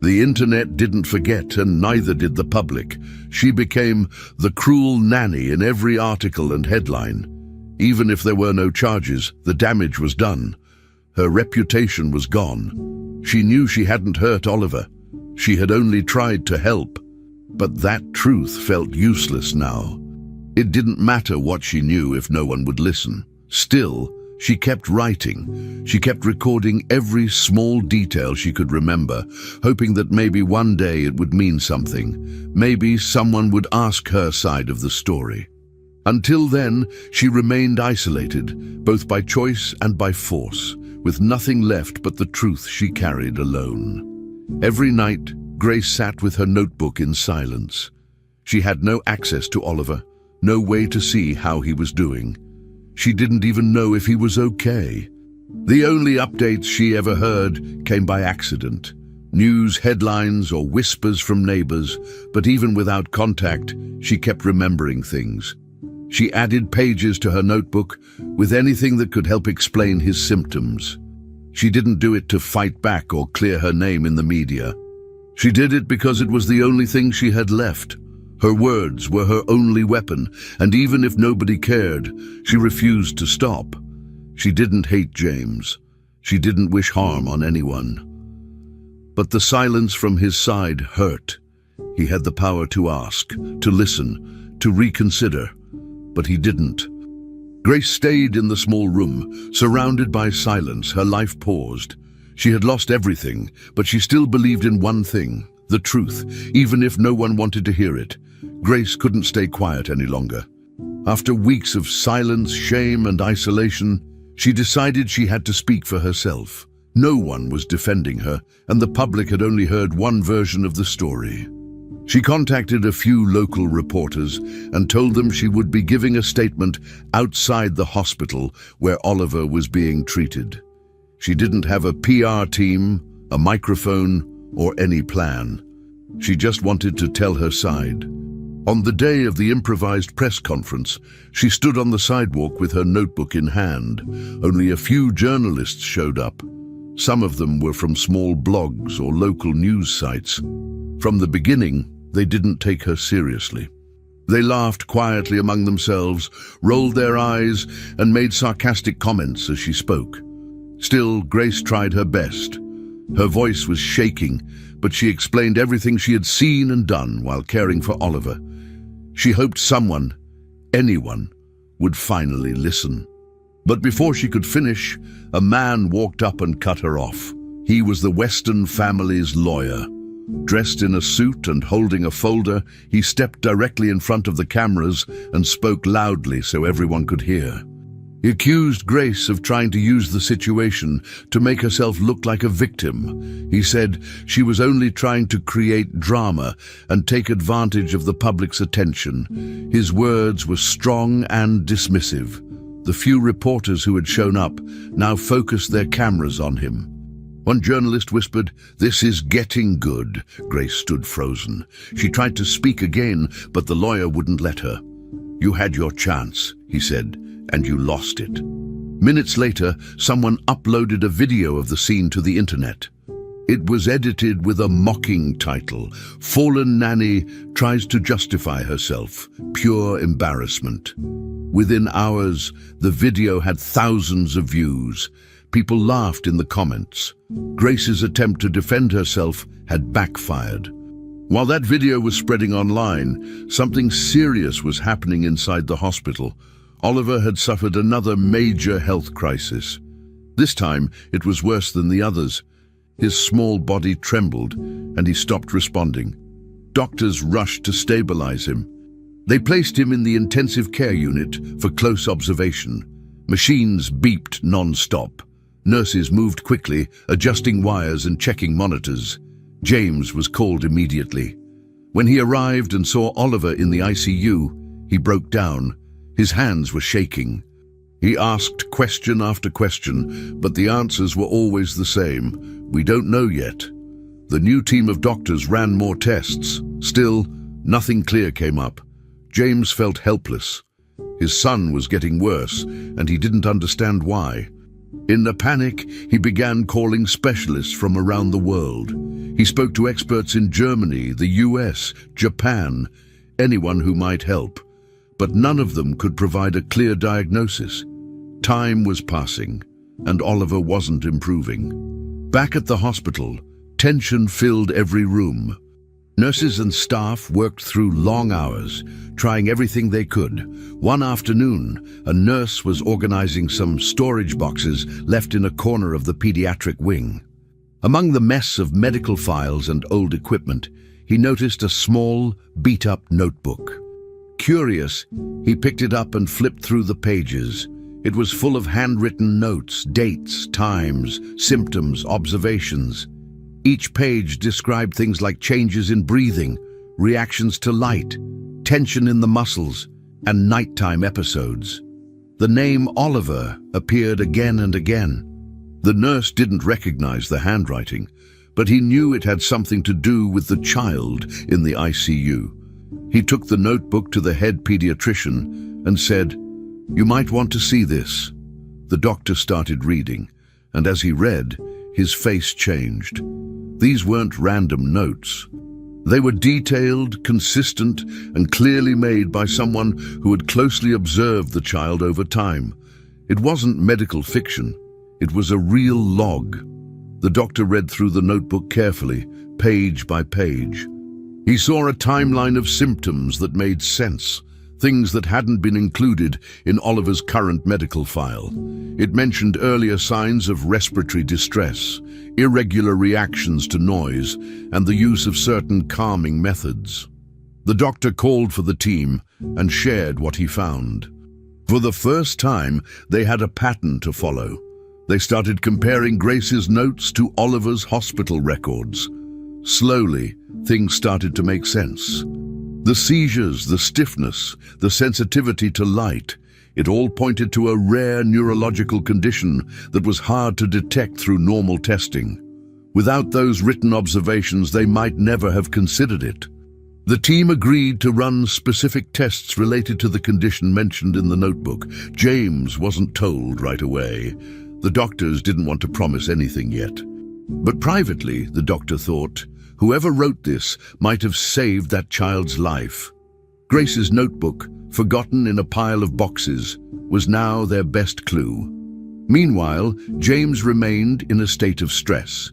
The internet didn't forget, and neither did the public. She became the cruel nanny in every article and headline. Even if there were no charges, the damage was done. Her reputation was gone. She knew she hadn't hurt Oliver. She had only tried to help. But that truth felt useless now. It didn't matter what she knew if no one would listen. Still, she kept writing. She kept recording every small detail she could remember, hoping that maybe one day it would mean something. Maybe someone would ask her side of the story. Until then, she remained isolated, both by choice and by force, with nothing left but the truth she carried alone. Every night, Grace sat with her notebook in silence. She had no access to Oliver, no way to see how he was doing. She didn't even know if he was okay. The only updates she ever heard came by accident. News headlines or whispers from neighbors, but even without contact, she kept remembering things. She added pages to her notebook with anything that could help explain his symptoms. She didn't do it to fight back or clear her name in the media. She did it because it was the only thing she had left. Her words were her only weapon, and even if nobody cared, she refused to stop. She didn't hate James. She didn't wish harm on anyone. But the silence from his side hurt. He had the power to ask, to listen, to reconsider, but he didn't. Grace stayed in the small room, surrounded by silence. Her life paused. She had lost everything, but she still believed in one thing: the truth, even if no one wanted to hear it. Grace couldn't stay quiet any longer. After weeks of silence, shame, and isolation, she decided she had to speak for herself. No one was defending her, and the public had only heard one version of the story. She contacted a few local reporters and told them she would be giving a statement outside the hospital where Oliver was being treated. She didn't have a PR team, a microphone, or any plan. She just wanted to tell her side. On the day of the improvised press conference, she stood on the sidewalk with her notebook in hand. Only a few journalists showed up. Some of them were from small blogs or local news sites. From the beginning, they didn't take her seriously. They laughed quietly among themselves, rolled their eyes, and made sarcastic comments as she spoke. Still, Grace tried her best. Her voice was shaking, but she explained everything she had seen and done while caring for Oliver. She hoped someone, anyone, would finally listen. But before she could finish, a man walked up and cut her off. He was the Weston family's lawyer. Dressed in a suit and holding a folder, he stepped directly in front of the cameras and spoke loudly so everyone could hear. He accused Grace of trying to use the situation to make herself look like a victim. He said she was only trying to create drama and take advantage of the public's attention. His words were strong and dismissive. The few reporters who had shown up now focused their cameras on him. One journalist whispered, "This is getting good." Grace stood frozen. She tried to speak again, but the lawyer wouldn't let her. "You had your chance," he said, "and you lost it." Minutes later, someone uploaded a video of the scene to the internet. It was edited with a mocking title, "Fallen Nanny Tries to Justify Herself, Pure Embarrassment." Within hours, the video had thousands of views. People laughed in the comments. Grace's attempt to defend herself had backfired. While that video was spreading online, something serious was happening inside the hospital. Oliver had suffered another major health crisis. This time, it was worse than the others. His small body trembled, and he stopped responding. Doctors rushed to stabilize him. They placed him in the intensive care unit for close observation. Machines beeped non-stop. Nurses moved quickly, adjusting wires and checking monitors. James was called immediately. When he arrived and saw Oliver in the ICU, he broke down. His hands were shaking. He asked question after question, but the answers were always the same. "We don't know yet." The new team of doctors ran more tests. Still, nothing clear came up. James felt helpless. His son was getting worse, and he didn't understand why. In a panic, he began calling specialists from around the world. He spoke to experts in Germany, the US, Japan, anyone who might help. But none of them could provide a clear diagnosis. Time was passing, and Oliver wasn't improving. Back at the hospital, tension filled every room. Nurses and staff worked through long hours, trying everything they could. One afternoon, a nurse was organizing some storage boxes left in a corner of the pediatric wing. Among the mess of medical files and old equipment, he noticed a small, beat-up notebook. Curious, he picked it up and flipped through the pages. It was full of handwritten notes, dates, times, symptoms, observations. Each page described things like changes in breathing, reactions to light, tension in the muscles, and nighttime episodes. The name Oliver appeared again and again. The nurse didn't recognize the handwriting, but he knew it had something to do with the child in the ICU. He took the notebook to the head pediatrician and said, "You might want to see this." The doctor started reading, and as he read, his face changed. These weren't random notes. They were detailed, consistent, and clearly made by someone who had closely observed the child over time. It wasn't medical fiction. It was a real log. The doctor read through the notebook carefully, page by page. He saw a timeline of symptoms that made sense, things that hadn't been included in Oliver's current medical file. It mentioned earlier signs of respiratory distress, irregular reactions to noise, and the use of certain calming methods. The doctor called for the team and shared what he found. For the first time, they had a pattern to follow. They started comparing Grace's notes to Oliver's hospital records. Slowly, things started to make sense. The seizures, the stiffness, the sensitivity to light. It all pointed to a rare neurological condition that was hard to detect through normal testing. Without those written observations, they might never have considered it. The team agreed to run specific tests related to the condition mentioned in the notebook. James wasn't told right away. The doctors didn't want to promise anything yet. But privately, the doctor thought, whoever wrote this might have saved that child's life. Grace's notebook, forgotten in a pile of boxes, was now their best clue. Meanwhile, James remained in a state of stress.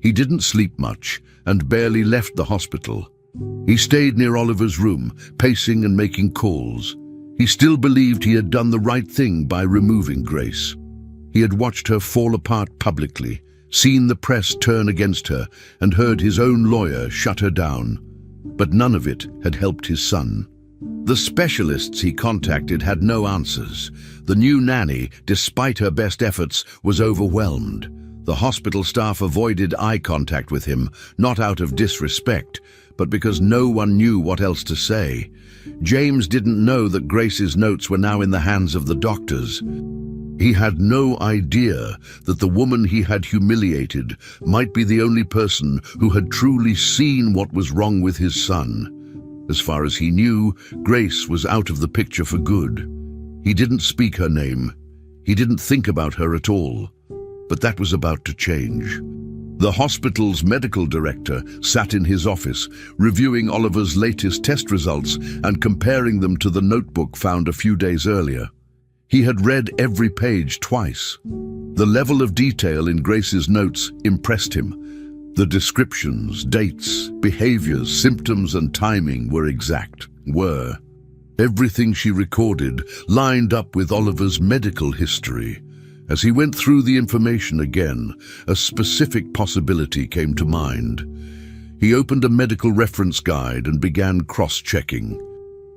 He didn't sleep much and barely left the hospital. He stayed near Oliver's room, pacing and making calls. He still believed he had done the right thing by removing Grace. He had watched her fall apart publicly, seen the press turn against her, and heard his own lawyer shut her down. But none of it had helped his son. The specialists he contacted had no answers. The new nanny, despite her best efforts, was overwhelmed. The hospital staff avoided eye contact with him, not out of disrespect, but because no one knew what else to say. James didn't know that Grace's notes were now in the hands of the doctors. He had no idea that the woman he had humiliated might be the only person who had truly seen what was wrong with his son. As far as he knew, Grace was out of the picture for good. He didn't speak her name. He didn't think about her at all. But that was about to change. The hospital's medical director sat in his office, reviewing Oliver's latest test results and comparing them to the notebook found a few days earlier. He had read every page twice. The level of detail in Grace's notes impressed him. The descriptions, dates, behaviors, symptoms, and timing were exact. Everything she recorded lined up with Oliver's medical history. As he went through the information again, a specific possibility came to mind. He opened a medical reference guide and began cross-checking.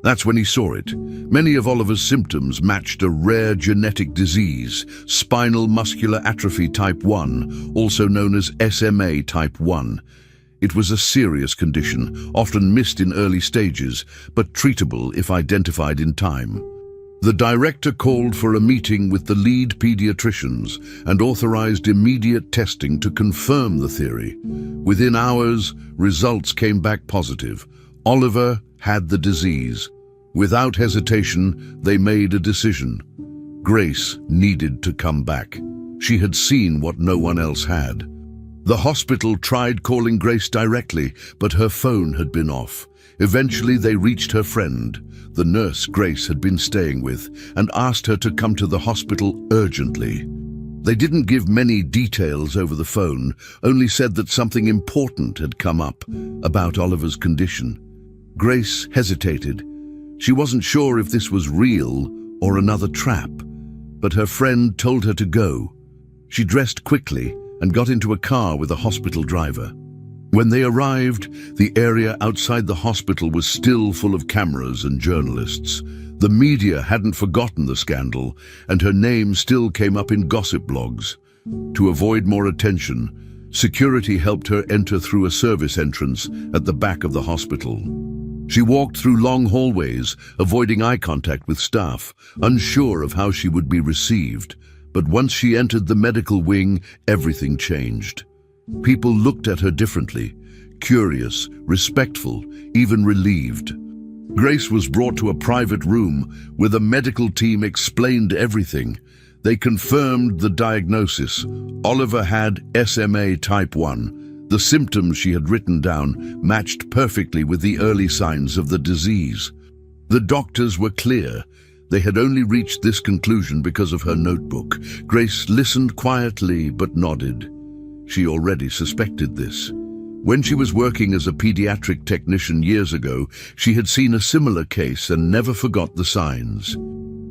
That's when he saw it. Many of Oliver's symptoms matched a rare genetic disease, spinal muscular atrophy type 1, also known as SMA type 1. It was a serious condition, often missed in early stages, but treatable if identified in time. The director called for a meeting with the lead pediatricians and authorized immediate testing to confirm the theory. Within hours, results came back positive. Oliver had the disease. Without hesitation, they made a decision. Grace needed to come back. She had seen what no one else had. The hospital tried calling Grace directly, but her phone had been off. Eventually, they reached her friend, the nurse Grace had been staying with, and asked her to come to the hospital urgently. They didn't give many details over the phone, only said that something important had come up about Oliver's condition. Grace hesitated. She wasn't sure if this was real or another trap, but her friend told her to go. She dressed quickly and got into a car with a hospital driver. When they arrived, the area outside the hospital was still full of cameras and journalists. The media hadn't forgotten the scandal, and her name still came up in gossip blogs. To avoid more attention, security helped her enter through a service entrance at the back of the hospital. She walked through long hallways, avoiding eye contact with staff, unsure of how she would be received. But once she entered the medical wing, everything changed. People looked at her differently, curious, respectful, even relieved. Grace was brought to a private room where the medical team explained everything. They confirmed the diagnosis. Oliver had SMA type 1. The symptoms she had written down matched perfectly with the early signs of the disease. The doctors were clear. They had only reached this conclusion because of her notebook. Grace listened quietly but nodded. She already suspected this. When she was working as a pediatric technician years ago, she had seen a similar case and never forgot the signs.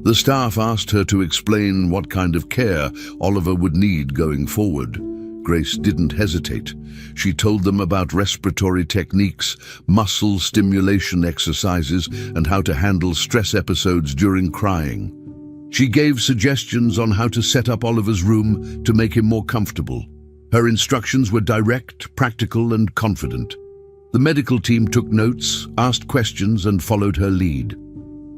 The staff asked her to explain what kind of care Oliver would need going forward. Grace didn't hesitate. She told them about respiratory techniques, muscle stimulation exercises, and how to handle stress episodes during crying. She gave suggestions on how to set up Oliver's room to make him more comfortable. Her instructions were direct, practical, and confident. The medical team took notes, asked questions, and followed her lead.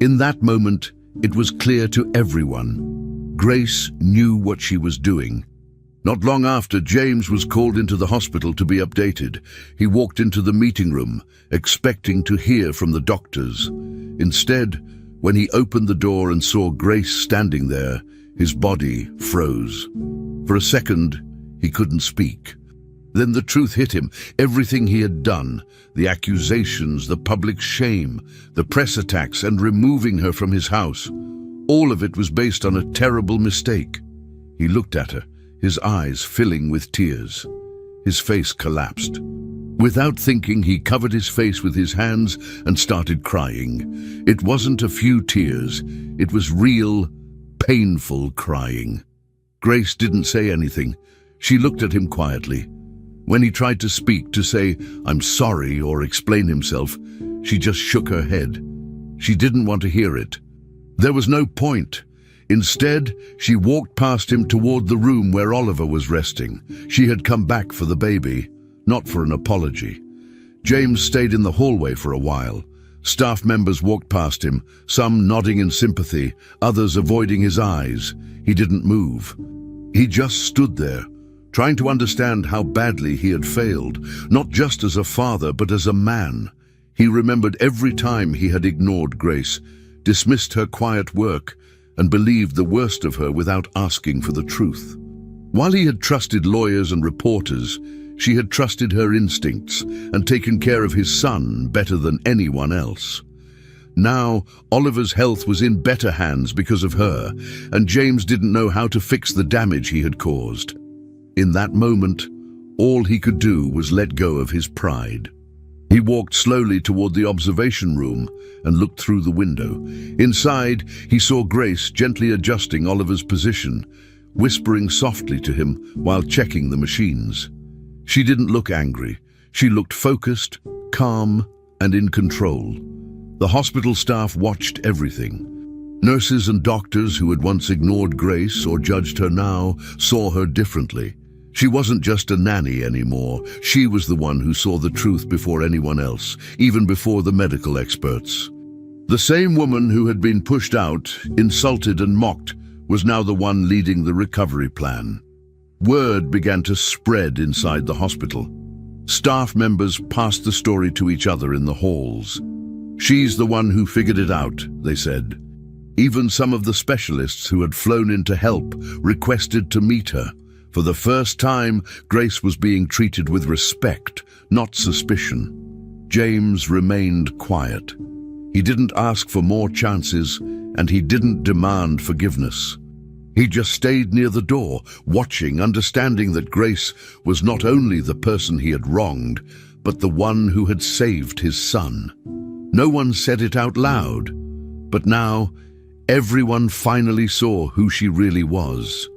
In that moment, It was clear to everyone. Grace knew what she was doing. Not long after, James was called into the hospital to be updated. He walked into the meeting room, expecting to hear from the doctors. Instead, when he opened the door and saw Grace standing there, his body froze. For a second, he couldn't speak. Then the truth hit him. Everything he had done, the accusations, the public shame, the press attacks, and removing her from his house, all of it was based on a terrible mistake. He looked at her, his eyes filling with tears. His face collapsed. Without thinking, he covered his face with his hands and started crying. It wasn't a few tears. It was real, painful crying. Grace didn't say anything. She looked at him quietly. When he tried to speak, to say, "I'm sorry," or explain himself, she just shook her head. She didn't want to hear it. There was no point. Instead, she walked past him toward the room where Oliver was resting. She had come back for the baby, not for an apology. James stayed in the hallway for a while. Staff members walked past him, some nodding in sympathy, others avoiding his eyes. He didn't move. He just stood there, trying to understand how badly he had failed, not just as a father, but as a man. He remembered every time he had ignored Grace, dismissed her quiet work, and believed the worst of her without asking for the truth. While he had trusted lawyers and reporters, she had trusted her instincts and taken care of his son better than anyone else. Now, Oliver's health was in better hands because of her, and James didn't know how to fix the damage he had caused. In that moment, all he could do was let go of his pride. He walked slowly toward the observation room and looked through the window. Inside, he saw Grace gently adjusting Oliver's position, whispering softly to him while checking the machines. She didn't look angry. She looked focused, calm, and in control. The hospital staff watched everything. Nurses and doctors who had once ignored Grace or judged her now saw her differently. She wasn't just a nanny anymore. She was the one who saw the truth before anyone else, even before the medical experts. The same woman who had been pushed out, insulted and mocked, was now the one leading the recovery plan. Word began to spread inside the hospital. Staff members passed the story to each other in the halls. "She's the one who figured it out," they said. Even some of the specialists who had flown in to help requested to meet her. For the first time, Grace was being treated with respect, not suspicion. James remained quiet. He didn't ask for more chances, and he didn't demand forgiveness. He just stayed near the door, watching, understanding that Grace was not only the person he had wronged, but the one who had saved his son. No one said it out loud, but now everyone finally saw who she really was.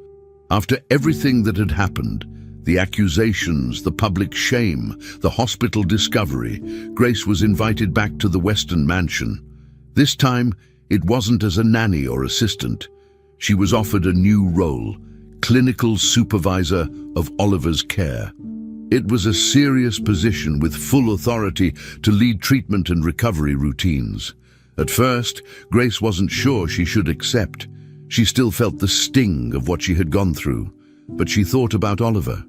After everything that had happened, the accusations, the public shame, the hospital discovery, Grace was invited back to the Western Mansion. This time, it wasn't as a nanny or assistant. She was offered a new role, clinical supervisor of Oliver's care. It was a serious position with full authority to lead treatment and recovery routines. At first, Grace wasn't sure she should accept. She still felt the sting of what she had gone through, but she thought about Oliver.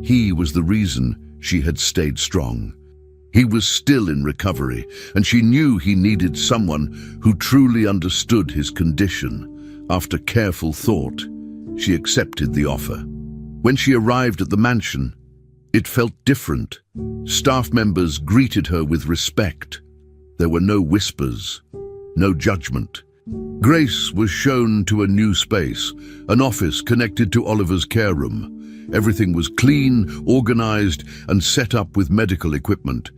He was the reason she had stayed strong. He was still in recovery, and she knew he needed someone who truly understood his condition. After careful thought, she accepted the offer. When she arrived at the mansion, it felt different. Staff members greeted her with respect. There were no whispers, no judgment. Grace was shown to a new space, an office connected to Oliver's care room. Everything was clean, organized, and set up with medical equipment.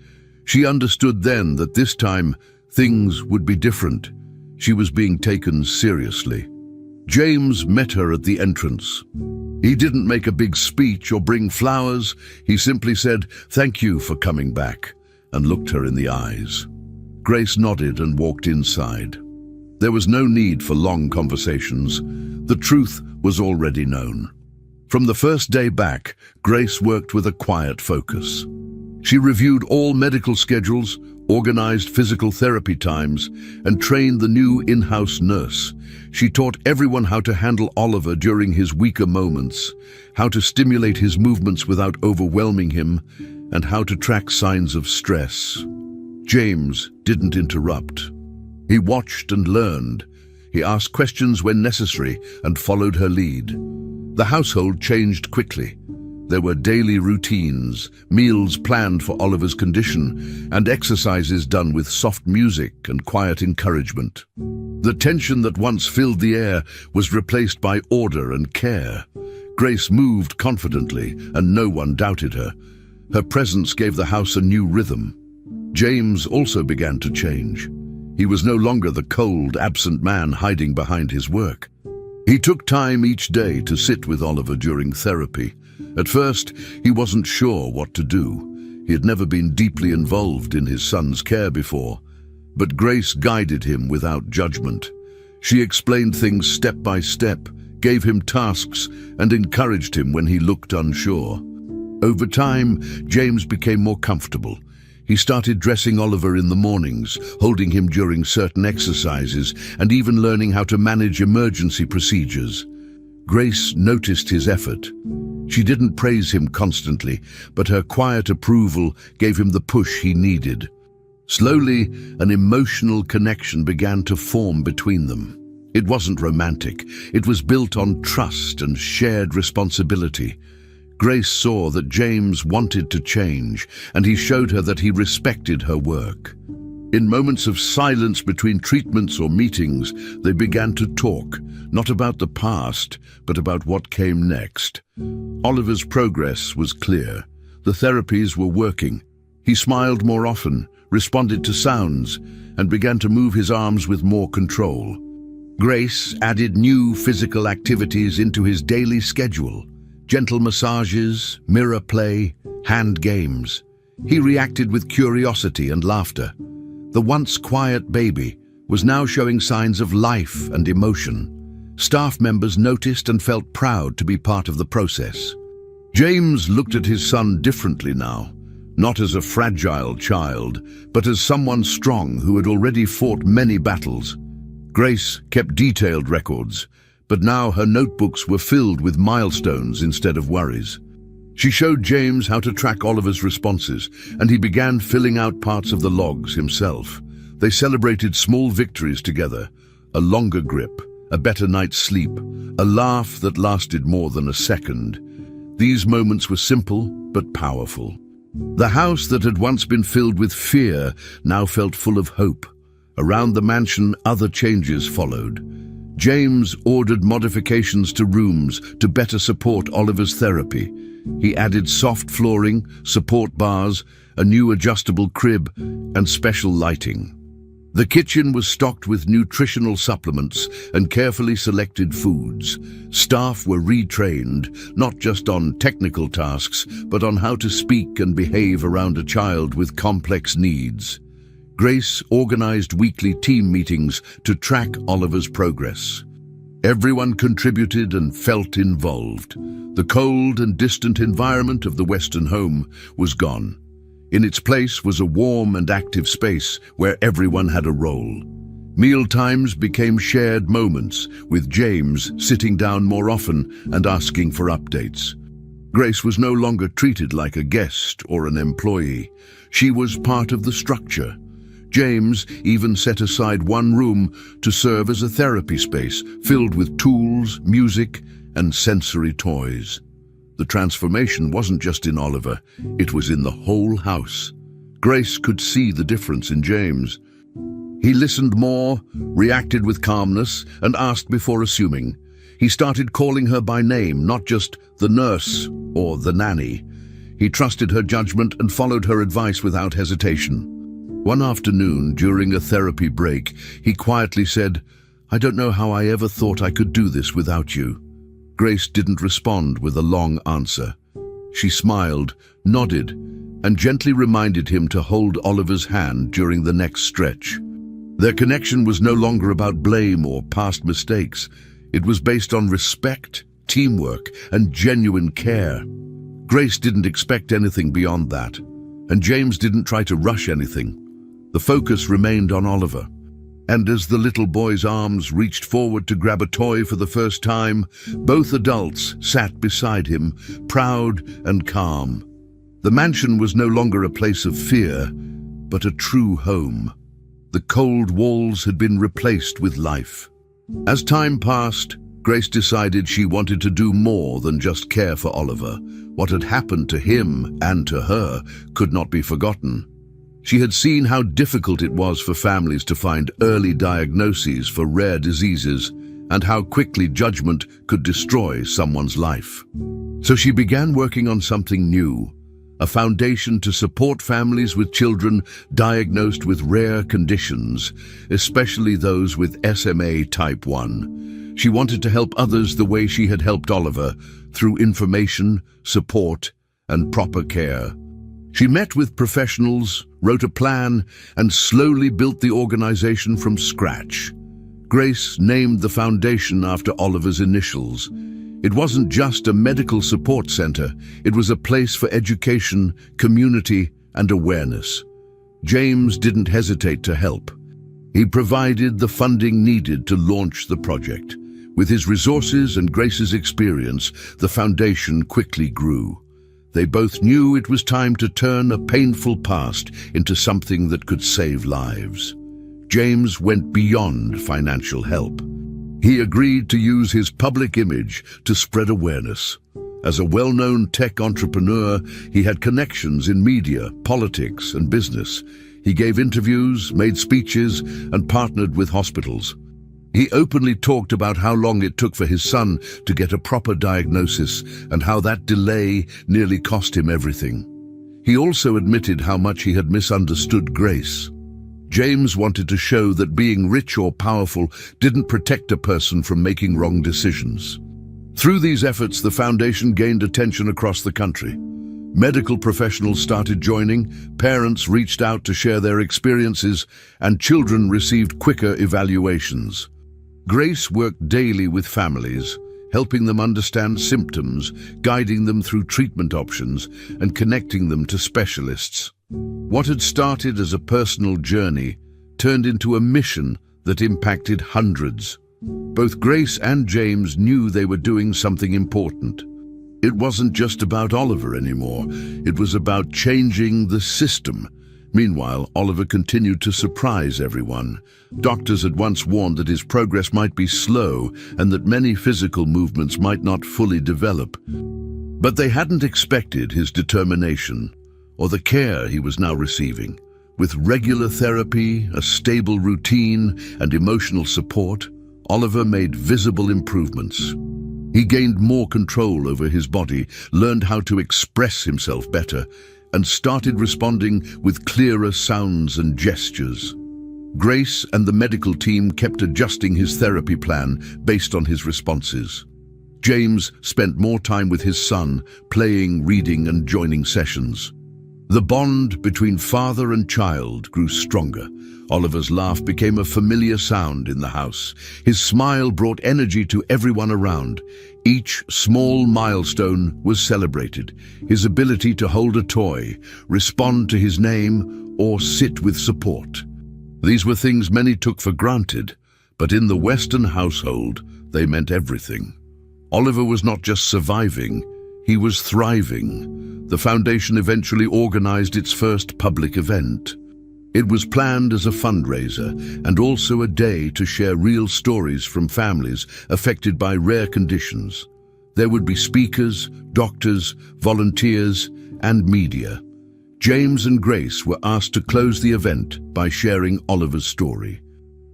She understood then that this time things would be different. She was being taken seriously. James met her at the entrance. He didn't make a big speech or bring flowers. He simply said, "Thank you for coming back," and looked her in the eyes. Grace nodded and walked inside. There was no need for long conversations. The truth was already known. From the first day back, Grace worked with a quiet focus. She reviewed all medical schedules, organized physical therapy times, and trained the new in-house nurse. She taught everyone how to handle Oliver during his weaker moments, how to stimulate his movements without overwhelming him, and how to track signs of stress. James didn't interrupt. He watched and learned. He asked questions when necessary and followed her lead. The household changed quickly. There were daily routines, meals planned for Oliver's condition, and exercises done with soft music and quiet encouragement. The tension that once filled the air was replaced by order and care. Grace moved confidently, and no one doubted her. Her presence gave the house a new rhythm. James also began to change. He was no longer the cold, absent man hiding behind his work. He took time each day to sit with Oliver during therapy. At first, he wasn't sure what to do. He had never been deeply involved in his son's care before. But Grace guided him without judgment. She explained things step by step, gave him tasks, and encouraged him when he looked unsure. Over time, James became more comfortable. He started dressing Oliver in the mornings, holding him during certain exercises, and even learning how to manage emergency procedures. Grace noticed his effort. She didn't praise him constantly, but her quiet approval gave him the push he needed. Slowly, an emotional connection began to form between them. It wasn't romantic. It was built on trust and shared responsibility. Grace saw that James wanted to change, and he showed her that he respected her work. In moments of silence between treatments or meetings, they began to talk, not about the past, but about what came next. Oliver's progress was clear. The therapies were working. He smiled more often, responded to sounds, and began to move his arms with more control. Grace added new physical activities into his daily schedule. Gentle massages, mirror play, hand games. He reacted with curiosity and laughter. The once quiet baby was now showing signs of life and emotion. Staff members noticed and felt proud to be part of the process. James looked at his son differently now, not as a fragile child, but as someone strong who had already fought many battles. Grace kept detailed records, but now her notebooks were filled with milestones instead of worries. She showed James how to track Oliver's responses, and he began filling out parts of the logs himself. They celebrated small victories together: a longer grip, a better night's sleep, a laugh that lasted more than a second. These moments were simple but powerful. The house that had once been filled with fear now felt full of hope. Around the mansion, other changes followed. James ordered modifications to rooms to better support Oliver's therapy. He added soft flooring, support bars, a new adjustable crib, and special lighting. The kitchen was stocked with nutritional supplements and carefully selected foods. Staff were retrained, not just on technical tasks, but on how to speak and behave around a child with complex needs. Grace organized weekly team meetings to track Oliver's progress. Everyone contributed and felt involved. The cold and distant environment of the Western home was gone. In its place was a warm and active space where everyone had a role. Meal times became shared moments, with James sitting down more often and asking for updates. Grace was no longer treated like a guest or an employee. She was part of the structure. James even set aside one room to serve as a therapy space filled with tools, music, and sensory toys. The transformation wasn't just in Oliver, it was in the whole house. Grace could see the difference in James. He listened more, reacted with calmness, and asked before assuming. He started calling her by name, not just the nurse or the nanny. He trusted her judgment and followed her advice without hesitation. One afternoon, during a therapy break, he quietly said, "I don't know how I ever thought I could do this without you." Grace didn't respond with a long answer. She smiled, nodded, and gently reminded him to hold Oliver's hand during the next stretch. Their connection was no longer about blame or past mistakes. It was based on respect, teamwork, and genuine care. Grace didn't expect anything beyond that, and James didn't try to rush anything. The focus remained on Oliver, and as the little boy's arms reached forward to grab a toy for the first time, both adults sat beside him, proud and calm. The mansion was no longer a place of fear, but a true home. The cold walls had been replaced with life. As time passed, Grace decided she wanted to do more than just care for Oliver. What had happened to him and to her could not be forgotten. She had seen how difficult it was for families to find early diagnoses for rare diseases and how quickly judgment could destroy someone's life. So she began working on something new, a foundation to support families with children diagnosed with rare conditions, especially those with SMA type 1. She wanted to help others the way she had helped Oliver, through information, support, and proper care. She met with professionals, wrote a plan, and slowly built the organization from scratch. Grace named the foundation after Oliver's initials. It wasn't just a medical support center, it was a place for education, community, and awareness. James didn't hesitate to help. He provided the funding needed to launch the project. With his resources and Grace's experience, the foundation quickly grew. They both knew it was time to turn a painful past into something that could save lives. James went beyond financial help. He agreed to use his public image to spread awareness. As a well-known tech entrepreneur, he had connections in media, politics, and business. He gave interviews, made speeches, and partnered with hospitals. He openly talked about how long it took for his son to get a proper diagnosis and how that delay nearly cost him everything. He also admitted how much he had misunderstood Grace. James wanted to show that being rich or powerful didn't protect a person from making wrong decisions. Through these efforts, the foundation gained attention across the country. Medical professionals started joining, parents reached out to share their experiences, and children received quicker evaluations. Grace worked daily with families, helping them understand symptoms, guiding them through treatment options, and connecting them to specialists. What had started as a personal journey turned into a mission that impacted hundreds. Both Grace and James knew they were doing something important. It wasn't just about Oliver anymore. It was about changing the system. Meanwhile, Oliver continued to surprise everyone. Doctors had once warned that his progress might be slow and that many physical movements might not fully develop. But they hadn't expected his determination or the care he was now receiving. With regular therapy, a stable routine, and emotional support, Oliver made visible improvements. He gained more control over his body, learned how to express himself better, and started responding with clearer sounds and gestures. Grace and the medical team kept adjusting his therapy plan based on his responses. James spent more time with his son, playing, reading, and joining sessions. The bond between father and child grew stronger. Oliver's laugh became a familiar sound in the house. His smile brought energy to everyone around. Each small milestone was celebrated. His ability to hold a toy, respond to his name, or sit with support. These were things many took for granted, but in the Western household, they meant everything. Oliver was not just surviving, he was thriving. The foundation eventually organized its first public event. It was planned as a fundraiser and also a day to share real stories from families affected by rare conditions. There would be speakers, doctors, volunteers, and media. James and Grace were asked to close the event by sharing Oliver's story.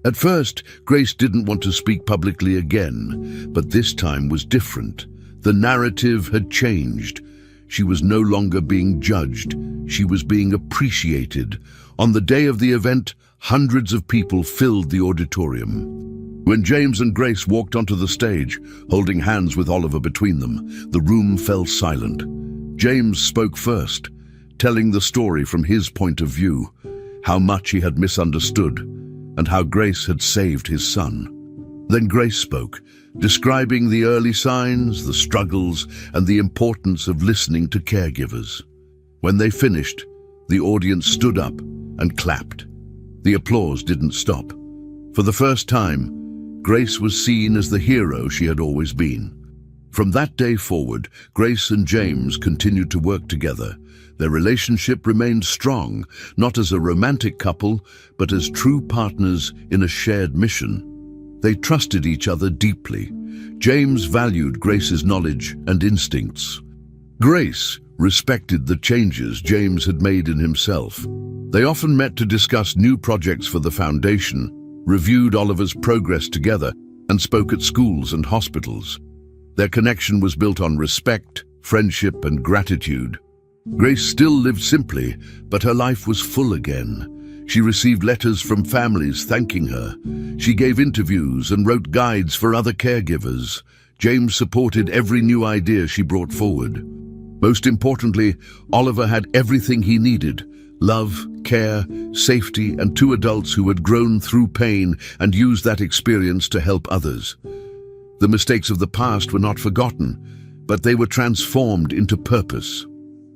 At first, Grace didn't want to speak publicly again, but this time was different. The narrative had changed. She was no longer being judged. She was being appreciated. On the day of the event, hundreds of people filled the auditorium. When James and Grace walked onto the stage, holding hands with Oliver between them, the room fell silent. James spoke first, telling the story from his point of view, how much he had misunderstood, and how Grace had saved his son. Then Grace spoke, describing the early signs, the struggles, and the importance of listening to caregivers. When they finished, the audience stood up and clapped. The applause didn't stop. For the first time, Grace was seen as the hero she had always been. From that day forward, Grace and James continued to work together. Their relationship remained strong, not as a romantic couple, but as true partners in a shared mission. They trusted each other deeply. James valued Grace's knowledge and instincts. Grace respected the changes James had made in himself. They often met to discuss new projects for the foundation, reviewed Oliver's progress together, and spoke at schools and hospitals. Their connection was built on respect, friendship, and gratitude. Grace still lived simply, but her life was full again. She received letters from families thanking her. She gave interviews and wrote guides for other caregivers. James supported every new idea she brought forward. Most importantly, Oliver had everything he needed: love, care, safety, and two adults who had grown through pain and used that experience to help others. The mistakes of the past were not forgotten, but they were transformed into purpose.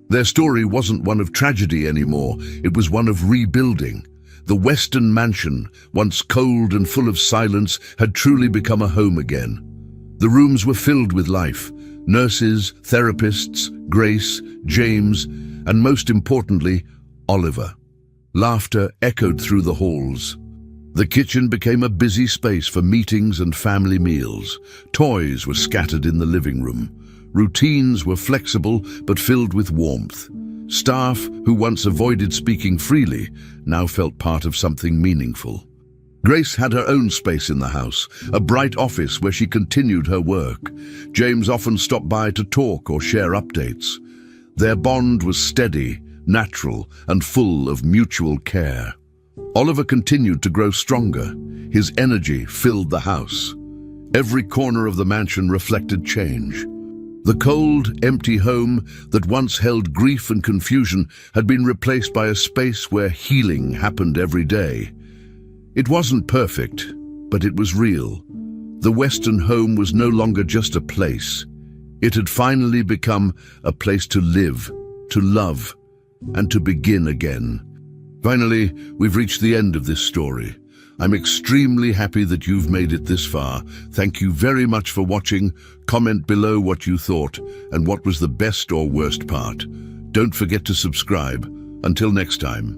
Their story wasn't one of tragedy anymore, it was one of rebuilding. The Western mansion, once cold and full of silence, had truly become a home again. The rooms were filled with life: nurses, therapists, Grace, James, and most importantly, Oliver. Laughter echoed through the halls. The kitchen became a busy space for meetings and family meals. Toys were scattered in the living room. Routines were flexible but filled with warmth. Staff, who once avoided speaking freely, now felt part of something meaningful. Grace had her own space in the house, a bright office where she continued her work. James often stopped by to talk or share updates. Their bond was steady, natural, and full of mutual care. Oliver continued to grow stronger. His energy filled the house. Every corner of the mansion reflected change. The cold, empty home that once held grief and confusion had been replaced by a space where healing happened every day. It wasn't perfect, but it was real. The Western home was no longer just a place. It had finally become a place to live, to love, and to begin again. Finally, we've reached the end of this story. I'm extremely happy that you've made it this far. Thank you very much for watching. Comment below what you thought and what was the best or worst part. Don't forget to subscribe. Until next time.